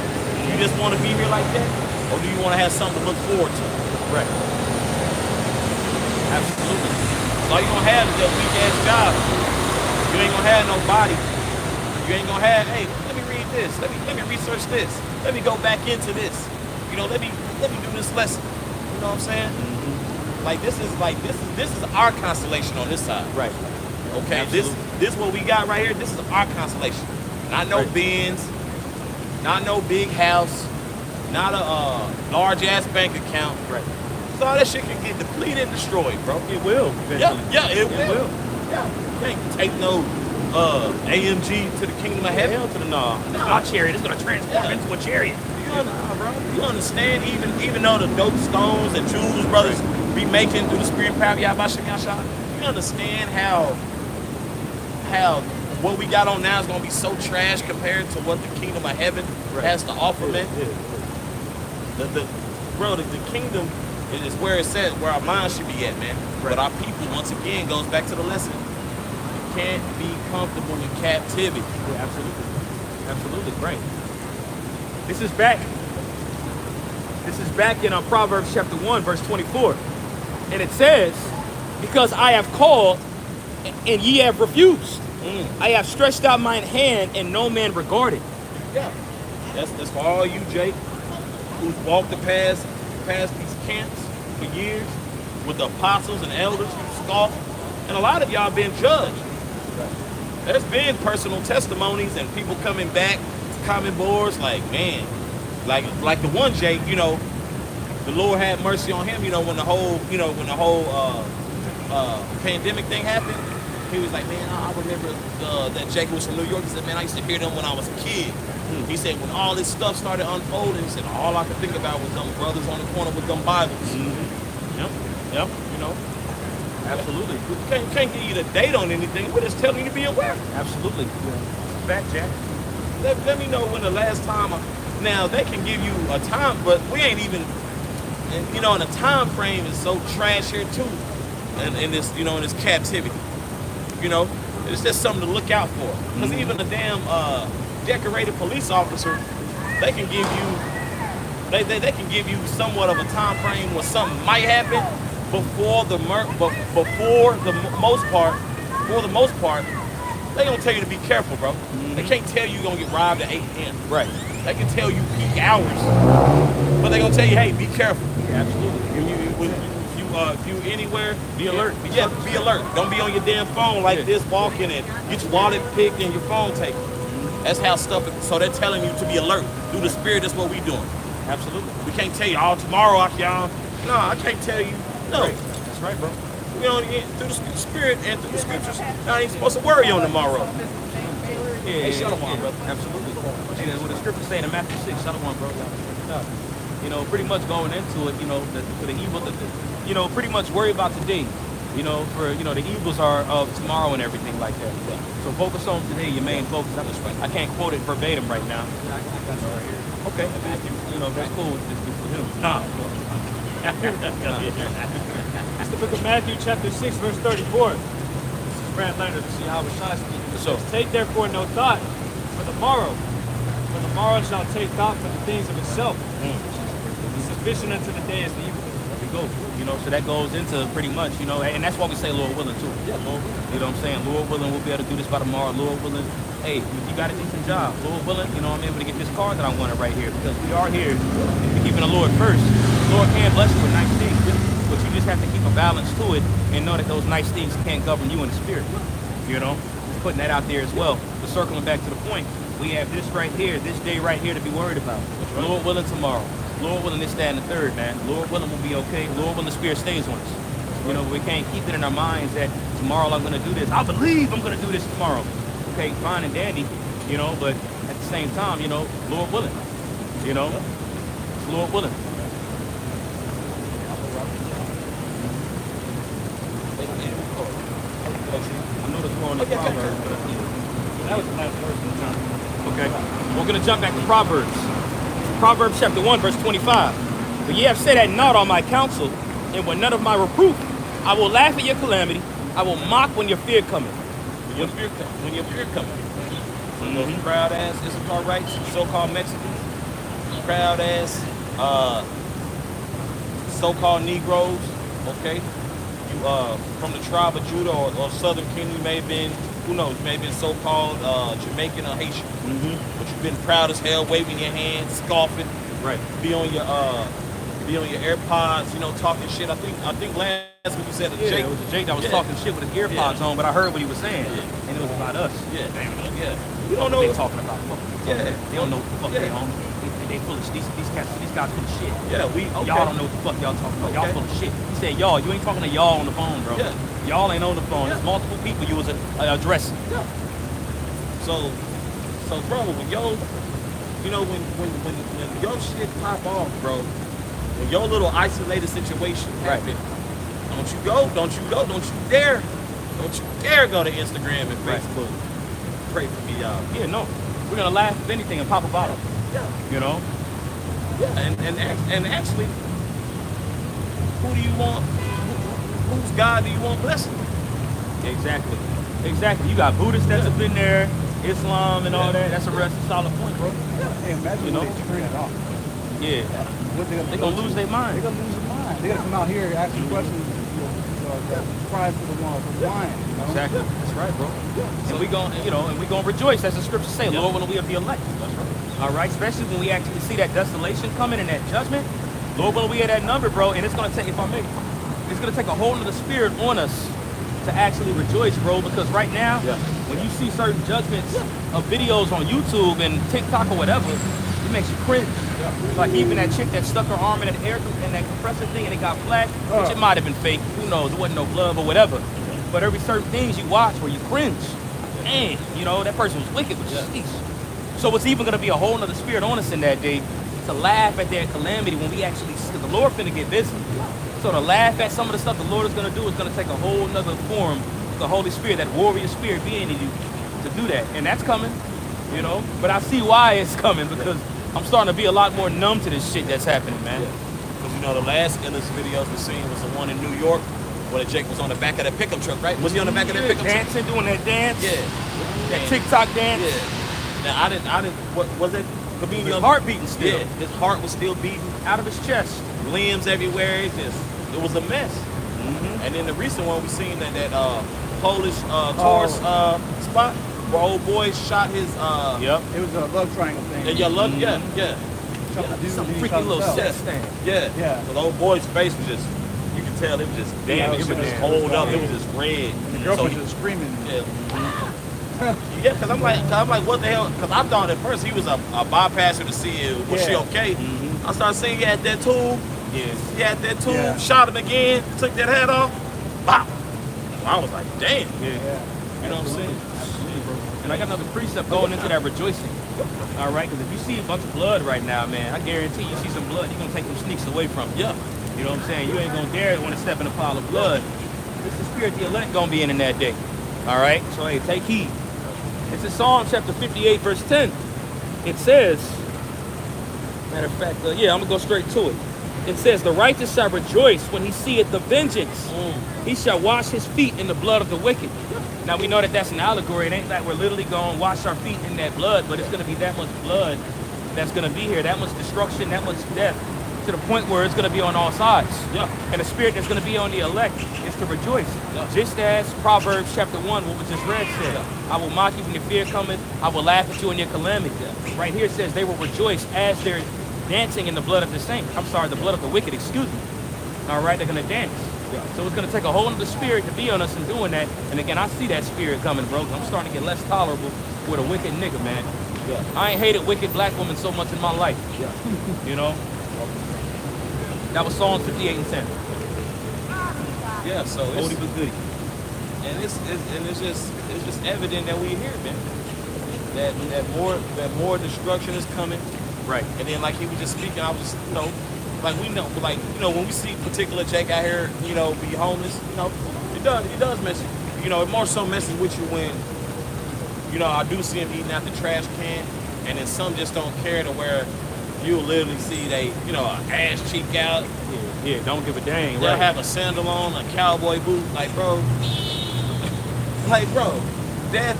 You just want to be here like that, or do you want to have something to look forward to? Right. Absolutely. So all you gonna have is that weak ass job. You ain't gonna have nobody. You ain't gonna have, hey, let me read this. Let me research this. Let me go back into this. You know, let me do this lesson. You know what I'm saying? Mm-hmm. Like this is our constellation on this side. Right. Okay. Absolutely. This what we got right here. This is our constellation. Not no Benz, not no big house, not a large ass bank account. Right. So all that shit can get depleted and destroyed, bro. It will. Yeah, it will. Yeah. You can't take no AMG to the kingdom of heaven. Hell to the nah. Chariot is gonna transform into a chariot. You understand? Even though the dope stones and jewels brothers be making through the spirit and power of Yahweh Shem Yahshua, you understand how what we got on now is gonna be so trash compared to what the kingdom of heaven has to offer, man. The kingdom is where it's at, where our mind should be at, man. Right. But our people, once again, goes back to the lesson. You can't be comfortable in captivity. Yeah, absolutely, right. This is back in Proverbs chapter 1, verse 24. And it says, because I have called and ye have refused. I have stretched out mine hand and no man regarded. Yeah. That's for all you, Jake, who's walked the past these camps for years with the apostles and elders who scoffed. And a lot of y'all been judged. There's been personal testimonies and people coming back to comment boards like, man, like the one Jake, you know, the Lord had mercy on him. When the whole pandemic thing happened, he was like, man, I remember that Jacob was from New York. He said, man, I used to hear them when I was a kid. He said, when all this stuff started unfolding, he said, all I could think about was them brothers on the corner with them Bibles. Yep. Absolutely. We can't give you the date on anything. We're just telling you to be aware. Absolutely. Fact, Jack. Let me know when the last time. Now they can give you a time, but we ain't even. And the time frame is so trash here too, in this in this captivity. It's just something to look out for. Because even a damn decorated police officer, they can give you. They can give you somewhat of a time frame where something might happen before the most part, they gonna tell you to be careful, bro. They can't tell you you're gonna get robbed at 8 p.m. Right. They can tell you peak hours, but they gonna tell you, hey, be careful. Yeah, absolutely. If you anywhere, Be alert. Yeah, be alert. Don't be on your damn phone like this, walking and get your wallet picked and your phone taken. That's how stuff is. So they're telling you to be alert. Through the Spirit, that's what we doing. Absolutely. We can't tell you, tomorrow, y'all. No, I can't tell you. No. Right. That's right, bro. Through the Spirit and through the Scriptures, I ain't supposed to worry on tomorrow. Yeah, Shalom, brother. Absolutely. And what the scripture saying in Matthew 6, Shalom, bro. Pretty much going into it, for the evil, pretty much worry about today. For the evils are of tomorrow and everything like that. So focus on today, your main focus. I can't quote it verbatim right now. Okay, that's cool. For him. It's the book of Matthew, chapter 6, verse 34. This is Brad Leonard, to see how it shines. So, take therefore no thought for the morrow, for the morrow shall take thought for the things of itself. Sufficient unto the day is the evil. There we go. So that goes into pretty much, and that's why we say Lord willing too. yeah, Lord. You know what I'm saying? Lord willing, we'll be able to do this by tomorrow. Lord willing, hey, if you got a decent job, Lord willing, I'm able to get this car that I wanted right here because we are here keeping the Lord first. The Lord can bless you with nice things, but you just have to keep a balance to it and know that those nice things can't govern you in the spirit. Just putting that out there as well. But circling back to the point, we have this right here, this day right here to be worried about. Right. Lord willing tomorrow. Lord willing this, that, and the third, man. Lord willing we'll be okay. Lord willing the Spirit stays on us. We can't keep it in our minds that tomorrow I'm going to do this. I believe I'm going to do this tomorrow. Okay, fine and dandy, but at the same time, Lord willing. It's Lord willing. I know that's more in the Proverbs, but that was the last verse in the time. Okay, we're going to jump back to Proverbs. Proverbs chapter 1, verse 25. But ye have set at naught all my counsel, and when none of my reproof, I will laugh at your calamity. I will mock when your fear cometh. When your fear cometh. When those proud ass Issacharites, so-called Mexicans, proud ass so-called Negroes, okay? You from the tribe of Judah or Southern Kingdom, you may have been, who knows, you may have been so-called Jamaican or Haitian. But you've been proud as hell, waving your hands, scoffing. Right. Be on your AirPods, talking shit. I think last week you said Jake. It was Jake that was talking shit with his AirPods on, but I heard what he was saying, and it was about us. Yeah. You don't know what they're talking about. Yeah. They don't know what the fuck they on. They full of these guys full of shit. Yeah, y'all don't know what the fuck y'all talking about. Y'all full of shit. He said y'all. You ain't talking to y'all on the phone, bro. Yeah. Y'all ain't on the phone. There's multiple people you was addressing. Yeah. So bro, when when your shit pop off, bro, when your little isolated situation happen, don't you dare go to Instagram and Facebook. Pray for me, y'all. Yeah, no. We're gonna laugh at anything and pop a bottle. Yeah. Yeah, and actually, who do you want? Whose God do you want blessing? Exactly. You got Buddhists that's up in there, Islam and all that. That's a solid point, bro. Hey, imagine when they turn it off. Yeah. What They're gonna lose their mind. They're gonna lose their mind. They're gonna come out here and ask you questions. Cry for the wine. Exactly. That's right, bro. And we gonna rejoice, as the scriptures say. Lord, when we are the elect. That's right. All right. Especially when we actually see that desolation coming and that judgment. Lord, when we are that number, bro. And it's gonna take, if I may, it's gonna take a hold of the Spirit on us to actually rejoice, bro. Because right now, when you see certain judgments of videos on YouTube and TikTok or whatever, It makes you cringe. Like even that chick that stuck her arm in that compressor thing and it got flat, which it might have been fake. Who knows? It wasn't no glove or whatever. But every certain things you watch where you cringe. Man, you know, that person was wicked. So it's even going to be a whole nother spirit on us in that day to laugh at their calamity when we actually, because the Lord finna get busy. So to laugh at some of the stuff the Lord is going to do is going to take a whole nother form, the Holy Spirit, that warrior spirit being in you to do that. And that's coming, you know. But I see why it's coming because I'm starting to be a lot more numb to this shit that's happening, man. Because, you know, the last illest videos we seen was the one in New York where Jake was on the back of that pickup truck, right? Was he on the back of that pickup truck? Dancing, doing that dance? Yeah. That TikTok dance? Yeah. Now, I didn't, what was it? His heart beating still. Yeah, his heart was still beating. Out of his chest. Limbs everywhere. It was a mess. And then the recent one we seen that Polish tourist spot where old boy shot his It was a love triangle thing. Some freaky little chest thing. Yeah. The old boy's face was just, you could tell it was just damaged. It was just hold up. It was just red. The girlfriend was just screaming. Yeah, because I'm like, what the hell? Because I thought at first he was a bypasser to see was she okay. I started seeing he had that tool. He had that tool, shot him again, took that hat off. Wow. I was like, damn. You know what I'm saying? And I got another precept going into that rejoicing. All right, because if you see a bunch of blood right now, man, I guarantee you see some blood, you're going to take them sneaks away from you. You know what I'm saying? You ain't going to dare want to step in a pile of blood. It's the spirit the elect going to be in that day. All right? So, hey, take heed. It's in Psalm chapter 58, verse 10. It says, matter of fact, I'm going to go straight to it. It says, the righteous shall rejoice when he seeth the vengeance. He shall wash his feet in the blood of the wicked. Now, we know that that's an allegory. It ain't like we're literally going to wash our feet in that blood, but it's going to be that much blood that's going to be here, that much destruction, that much death, to the point where it's going to be on all sides. And the spirit that's going to be on the elect is to rejoice. Just as Proverbs chapter 1, what we just read said, I will mock you when your fear cometh, I will laugh at you in your calamity. Right here it says they will rejoice as they're dancing in the blood of the saint. I'm sorry, the blood of the wicked, excuse me. All right, they're going to dance. So it's going to take a whole other spirit to be on us in doing that. And again, I see that spirit coming, bro. I'm starting to get less tolerable with a wicked nigga, man. I ain't hated wicked black women so much in my life. You know? That was Psalms 58 and 10. Yeah, so it's oldie but goodie. And it's just evident that we here, man. That more destruction is coming. Right. And then like he was just speaking, I was just, like we know, like, when we see particular Jake out here, be homeless, he does mess you. It more so messes with you when, I do see him eating out the trash can, and then some just don't care to where you'll literally see they, an ass cheek out. Yeah, don't give a dang. They'll have a sandal on, a cowboy boot, like, bro, death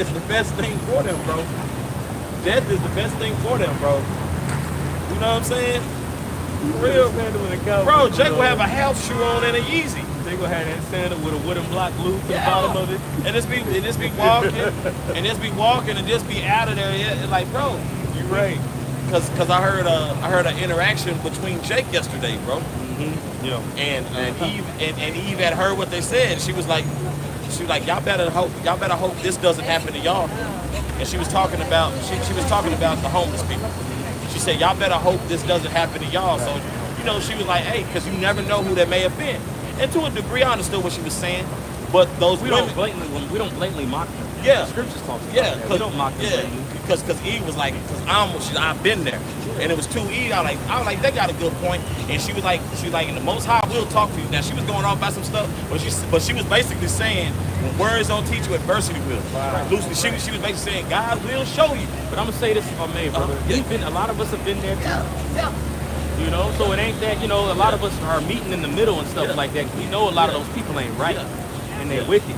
is the best thing for them, bro. Death is the best thing for them, bro. You know what I'm saying? For real, bro. Jake will have a house shoe on and a Yeezy. They gonna have that sandal with a wooden block glued to the bottom of it, and just be walking, and just be out of there. Yeah, like, bro, you right. Cause I heard an interaction between Jake yesterday, bro. Yeah. And Eve had heard what they said. She was like, y'all better hope this doesn't happen to y'all. And she was talking about the homeless people. She said, y'all better hope this doesn't happen to y'all. So, she was like, hey, because you never know who that may have been. And to a degree, I understood what she was saying. But we don't blatantly mock them. Yeah. The scriptures talk about that. We don't mock them blatantly. Because Eve was like, I've been there. And it was too easy. I was like, they got a good point. And she was like, and the Most High will talk to you. Now, she was going off about some stuff, but she was basically saying, when words don't teach you, adversity will. Wow. Loosely, she was basically saying, God will show you. But I'm going to say this if I may, brother. A lot of us have been there too. So it ain't that, a lot of us are meeting in the middle and stuff like that. We know a lot of those people ain't right. And they're wicked.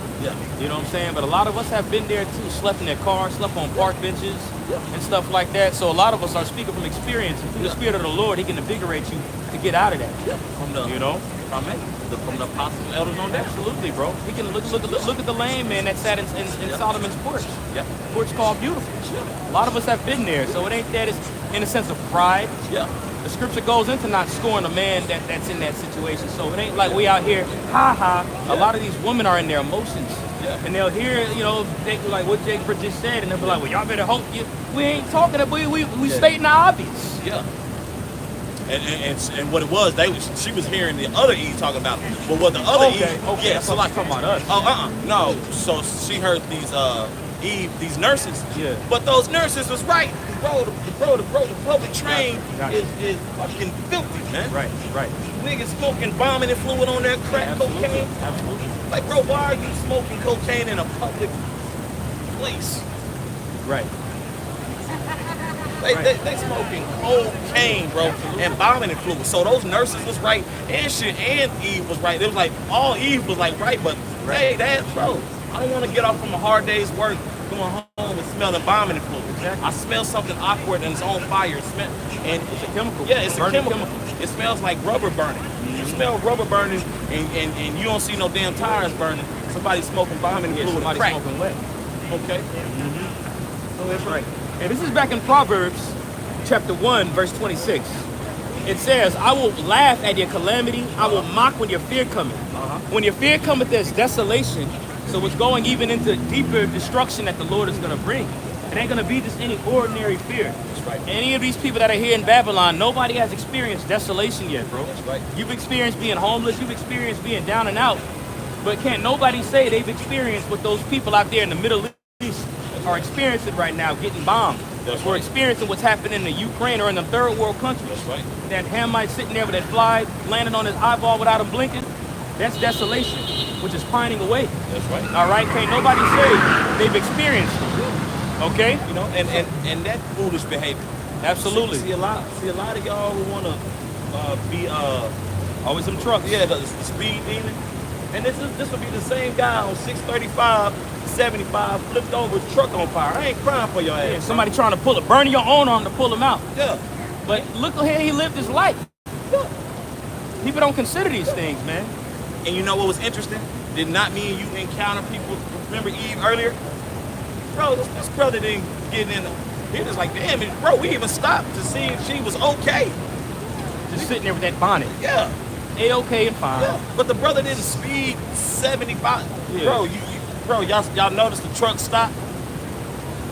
You know what I'm saying? But a lot of us have been there too, slept in their cars, slept on park benches and stuff like that. So a lot of us are speaking from experience. And through the Spirit of the Lord, He can invigorate you to get out of that. From the apostles, elders on that. Absolutely, bro. We can look at the lame man that sat in Solomon's porch. Porch called Beautiful. A lot of us have been there. So it ain't that it's in a sense of pride. The scripture goes into not scoring a man that's in that situation. So it ain't like we out here, ha ha. A lot of these women are in their emotions. Yeah. And they'll hear, they like what Jake just said, and they'll be like, well, y'all better hope you. We ain't talking about, we stating the obvious. Yeah. And what it was, she was hearing the other Eve talking about it. But what the other Eve, yeah, so like talking about us. No. So she heard these nurses. Yeah. But those nurses was right. The public train is fucking filthy, man. Right. Niggas smoking bombing and fluid on that crack cocaine. Absolutely. Like, bro, why are you smoking cocaine in a public place? Right. They smoking cocaine, bro, and bombing and fluid. So those nurses was right, and Eve was right. It was like all Eve was like right, but hey, bro, I don't want to get off from a hard day's work, going home and smelling bombing and fluid. Exactly. I smell something awkward and it's on fire. And it's a chemical. Yeah, it's a chemical. It smells like rubber burning. Mm-hmm. You smell rubber burning, and you don't see no damn tires burning. Somebody smoking bombing and fluid. Somebody crack. smoking wet. Okay. Mm-hmm. So that's right. And this is back in Proverbs chapter 1, verse 26. It says, I will laugh at your calamity. I will mock when your fear cometh. When your fear cometh, there's desolation. So it's going even into deeper destruction that the Lord is going to bring. It ain't going to be just any ordinary fear. That's right. Any of these people that are here in Babylon, nobody has experienced desolation yet, bro. That's right. You've experienced being homeless. You've experienced being down and out. But can't nobody say they've experienced what those people out there in the Middle East are experiencing right now, getting bombed. We're experiencing what's happening in the Ukraine or in the third world countries. That's right. That Hamite sitting there with that fly landing on his eyeball without him blinking. That's desolation, which is pining away. That's right. All right, can't nobody say they've experienced it. Okay? And that foolish behavior. Absolutely. See a lot of y'all who wanna be always some trucks. Yeah, the speed demon. And this will be the same guy on 635, 75, flipped over, truck on fire. I ain't crying for your ass. Yeah, somebody trying to burn your own arm to pull him out. Yeah. But look how he lived his life. Yeah. People don't consider these things, man. And you know what was interesting? Did not me and you encounter people, remember Eve earlier? Bro, this brother didn't get in. He was like, damn it, bro, we even stopped to see if she was okay. Just sitting there with that bonnet. Yeah. A-okay and fine. Yeah. But the brother didn't speed 75. Yeah. Bro, y'all noticed the truck stop?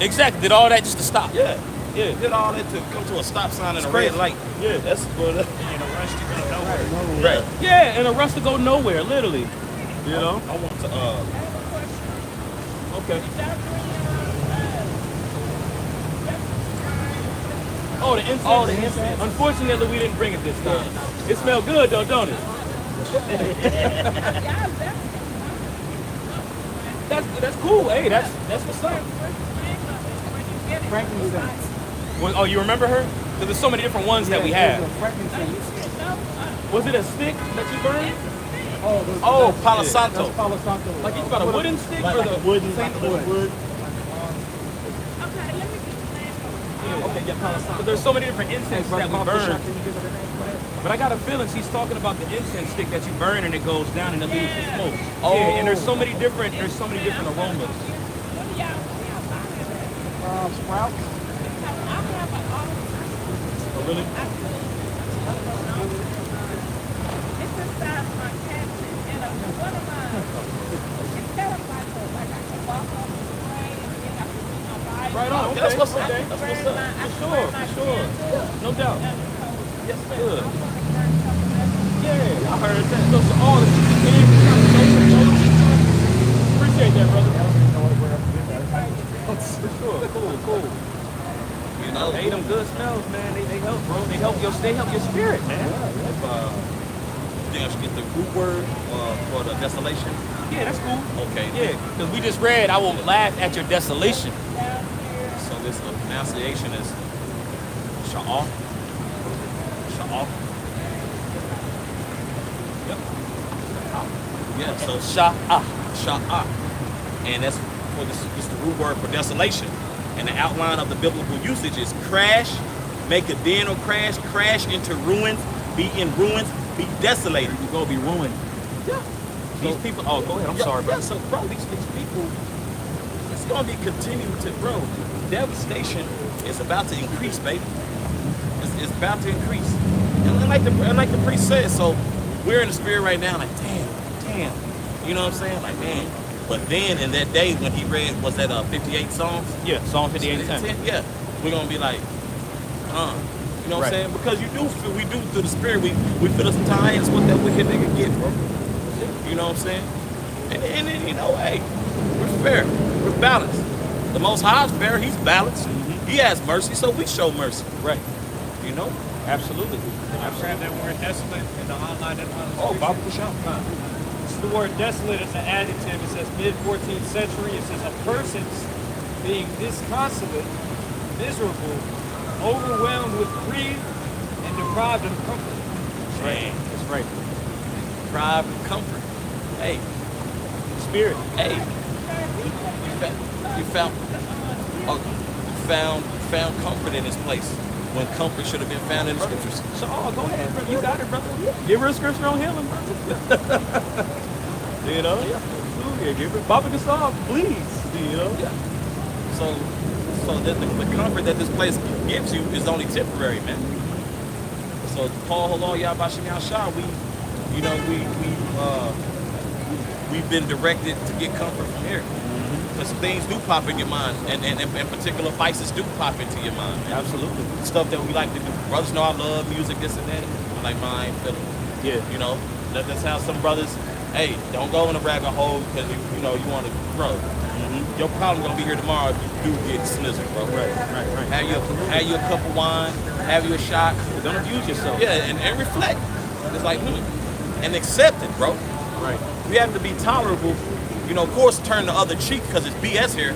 Exactly. Did all that just to stop. Yeah. Yeah. Did all that to come to a stop sign and a red light. Yeah. That's good. In a rush to go nowhere. Right. Yeah, in a rush to go nowhere, literally. You know? I want to Okay. Oh, the incense. Oh, the incense. Unfortunately, we didn't bring it this time. It smelled good though, don't it? That's cool. Hey, that's what's up. Frankincense. Oh, you remember her? Because there's so many different ones that we have. Frankincense. Was it a stick that you burned? Oh, Palo That's Santo. Palo Santo. Like you got a wooden stick Like or a the wooden wood. Okay, yeah, Palo Santo. But there's so many different incenses that we burn. But I got a feeling she's talking about the incense stick that you burn and it goes down and it leaves the smoke. Oh. Yeah, and there's so many different aromas. Sprouts. Oh, really? Right on. Okay. That's what's up. Okay. That's what's up. For sure. No doubt. Yes, good. Yeah, I heard that. So all the appreciate that, brother. For sure. Cool. You know, Hey, them good smells, man. They help, bro. They help your spirit, man. I think I should get the root word for the desolation. Yeah, that's cool. Okay. Yeah, because we just read, I will laugh at your desolation. So this pronunciation is sha'ah. Sha'ah. Yep. Yeah, so sha'ah. And that's for this the root word for desolation. And the outline of the biblical usage is crash, make a den or crash into ruins, be in ruins, be desolated. You're going to be ruined. Yeah. These people, oh, go ahead. I'm sorry, bro. Yeah, so, bro, these people, it's going to be continuing to grow. Devastation is about to increase, baby. is about to increase. And like the priest said, so we're in the spirit right now, like, damn. You know what I'm saying? Like, man. But then in that day when he read, was that 58 Psalms? Yeah, Psalm 58:10. Yeah. We're gonna be like, you know what I'm Right. saying? Because we do through the spirit, we feel us sometimes what that wicked nigga get, bro. You know what I'm saying? And then, you know, hey, we're fair. We're balanced. The Most High is fair. He's balanced. He has mercy, so we show mercy. Right. You know? Absolutely. I grab that word desolate in the online and Oh, Bible for sure. The word desolate is an adjective. It says mid-14th century. It says a person's being disconsolate, miserable, overwhelmed with grief, and deprived of comfort. Man, That's right. deprived of comfort. Hey, Spirit. hey, you found comfort in this place when comfort should have been found in the scriptures. So, go ahead, bro. You got it, brother. Give her a scripture on healing, brother. You know? Yeah, give her Papa Gasol, please. You know? Yeah. So the comfort that this place gives you is only temporary, man. So Paul Halal Yahbashim Yahshua, we've been directed to get comfort from here. Because things do pop in your mind, and particular vices do pop into your mind, man. Absolutely. Stuff that we like to do. Brothers know I love music, this and that. I'm like, mine, feel it. Yeah. You know, that's how some brothers, hey, don't go in a rabbit hole because you want to grow. Your problem gonna be here tomorrow if you do get snizzled, bro. Right. Have you a cup of wine, have you a shot. Don't abuse yourself. Yeah, and reflect. It's like, and accept it, bro. Right. We have to be tolerable. You know, of course, turn the other cheek because it's BS here.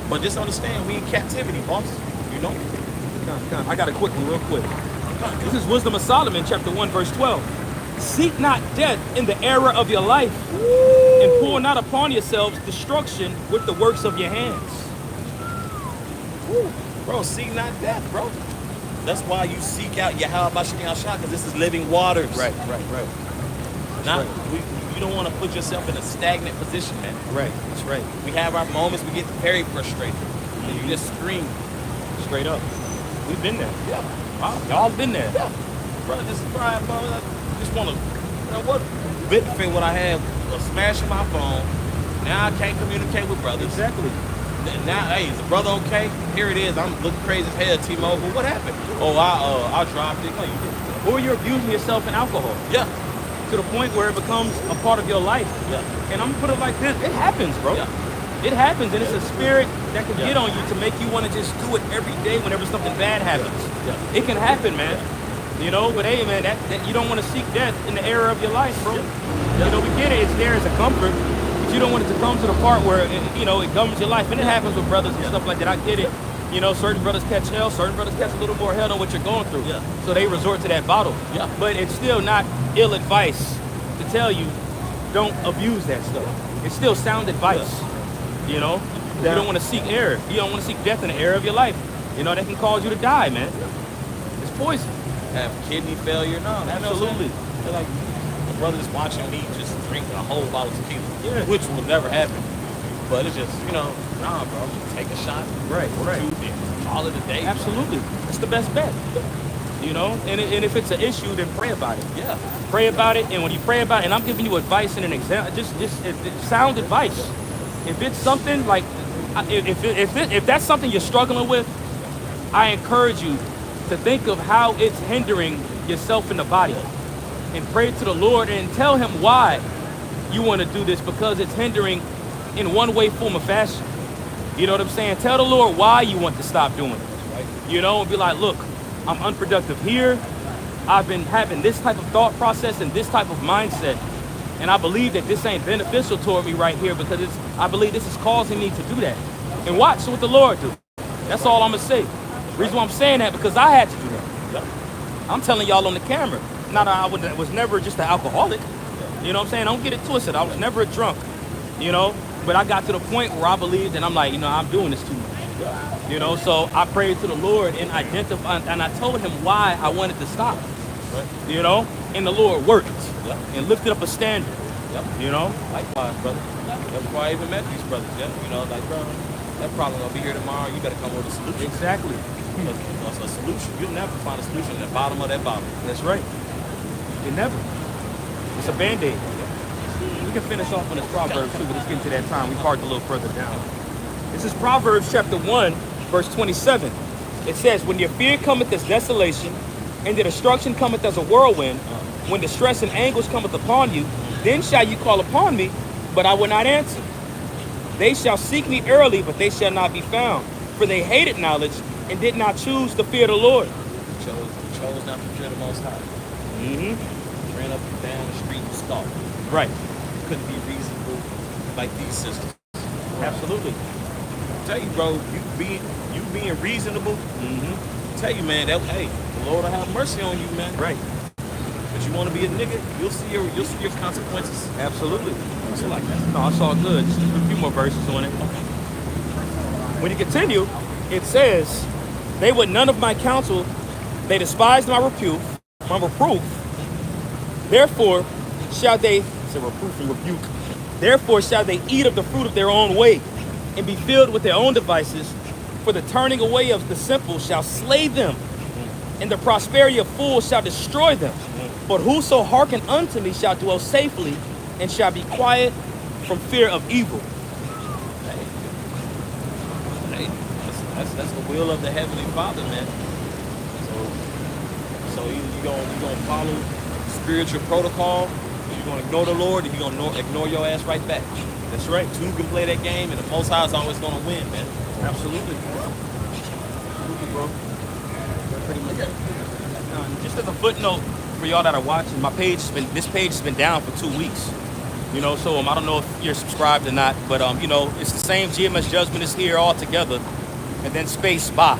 But just understand, we in captivity, boss. You know? I got a quick one real quick. This is Wisdom of Solomon, chapter 1, verse 12. Seek not death in the era of your life, and pour not upon yourselves destruction with the works of your hands. Woo. Bro, seek not death, bro. That's why you seek out Yahweh Bashim Yahshua, because this is living waters. Right. Not, you don't want to put yourself in a stagnant position, man. Right. That's right. We have our moments, we get very frustrated. And you just scream. Straight up. We've been there. Yeah. Wow. Y'all been there. Yeah. Bro, just crying, bro. I just want to, you know what? Benefit what I had was smashing my phone. Now I can't communicate with brothers. Exactly. Now, hey, is the brother okay? Here it is. I'm looking crazy as hell, T-Mobile. What happened? Oh, I dropped it. No, you didn't. Or you're abusing yourself in alcohol Yeah. to the point where it becomes a part of your life. Yeah. And I'm gonna put it like this: it happens, bro. Yeah. It happens, and it's a spirit that can get on you to make you want to just do it every day whenever something bad happens. Yeah. It can happen, man. You know, but hey, man, that you don't want to seek death in the era of your life, bro. Yeah. You know, we get it; it's there as a comfort, but you don't want it to come to the part where it governs your life, and it happens with brothers and stuff like that. I get it. You know, certain brothers catch hell, certain brothers catch a little more hell than what you're going through. Yeah. So they resort to that bottle. Yeah. But it's still not ill advice to tell you don't abuse that stuff. It's still sound advice. You know, you don't want to seek error. You don't want to seek death in the era of your life. You know, that can cause you to die, man. It's poison. Have kidney failure? No, Absolutely. They're like, the brother's watching me just drink a whole bottle of tequila, Yeah. which will never happen. But it's just, nah, bro, take a shot. Right. Call it a day. Absolutely. It's the best bet. You know, and if it's an issue, then pray about it. Yeah. Pray about it, and when you pray about it, and I'm giving you advice and an example, just sound advice. If it's something like, if that's something you're struggling with, I encourage you to think of how it's hindering yourself in the body, and pray to the Lord and tell Him why you want to do this, because it's hindering in one way, form, or fashion. You know what I'm saying? Tell the Lord why you want to stop doing it. You know, and be like, look, I'm unproductive here. I've been having this type of thought process and this type of mindset, and I believe that this ain't beneficial toward me right here, because I believe this is causing me to do that. And watch what the Lord do. That's all I'm gonna say. Reason why I'm saying that, because I had to do that. I'm telling y'all on the camera. I was never just an alcoholic. You know what I'm saying? Don't get it twisted. I was never a drunk. You know, but I got to the point where I believed, and I'm like, I'm doing this too much. You know, so I prayed to the Lord and identified, and I told Him why I wanted to stop. Right. You know, and the Lord worked Yeah. and lifted up a standard. Yep. You know, Likewise, brother. That's why I even met these brothers, yeah. You know, like, bro, That problem gonna be here tomorrow. You better come with a solution. Exactly. A solution. You'll never find a solution at the bottom of that bottle. That's right. You never. It's a Band-Aid. We can finish off on this Proverbs too, but let's get into that time. We parked a little further down. This is Proverbs chapter 1, verse 27. It says, when your fear cometh as desolation, and the destruction cometh as a whirlwind, when distress and anguish cometh upon you, then shall you call upon me, but I will not answer. They shall seek me early, but they shall not be found. For they hated knowledge and did not choose to fear the Lord. Chose not to fear the Most High. Mm-hmm. Ran up and down the street and stalked. Right. Couldn't be reasonable like these sisters. Absolutely. I tell you, bro, you being reasonable. Tell you, man, that hey, the Lord will have mercy on you, man. Right. But you want to be a nigga, you'll see your consequences. Absolutely. So like that. No, it's all good. Just a few more verses on it. When you continue, it says, they would none of my counsel, they despised my reproof. Therefore shall they, it's a reproof and rebuke. Therefore shall they eat of the fruit of their own way, and be filled with their own devices. For the turning away of the simple shall slay them, and the prosperity of fools shall destroy them. But whoso hearken unto me shall dwell safely, and shall be quiet from fear of evil. Hey, that's the will of the Heavenly Father, man. So either you're gonna follow spiritual protocol, or you're gonna ignore the Lord, and you're gonna ignore your ass right back. That's right. Two can play that game, and the Most High is always gonna win, man. Absolutely. Bro. Pretty much. Just as a footnote for y'all that are watching, this page has been down for 2 weeks. You know, so I don't know if you're subscribed or not, but you know, it's the same GMS Judgment is here all together, and then space by.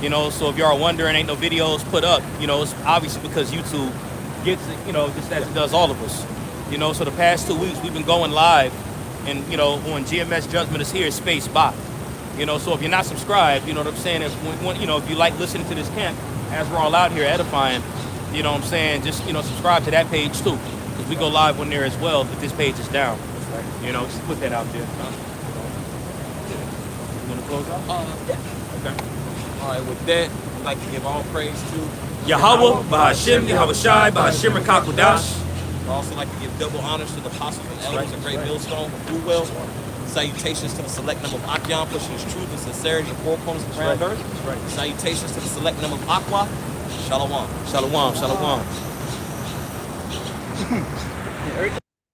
You know, so if y'all are wondering, ain't no videos put up. You know, it's obviously because YouTube gets it. You know, just as it does all of us. You know, so the past 2 weeks we've been going live, and you know, on GMS Judgment is here, space by. You know, so if you're not subscribed, you know what I'm saying? If you like listening to this camp, as we're all out here edifying, you know what I'm saying? Just, you know, subscribe to that page too. Because we go live on there as well if this page is down. You know, just put that out there. You want to close out? Yeah. Okay. All right, with that, I'd like to give all praise to Yahweh, Bahashim, Yahweh Shai, Bahashim, Rakakudash. I'd also like to give double honors to the apostles and elders of Great Millstone who do well. Salutations to the select number of Akyam, pushing his truth and sincerity in the four corners of the crown earth. Right. Salutations to the select number of Aqua. Shalom. Shalom, shalom.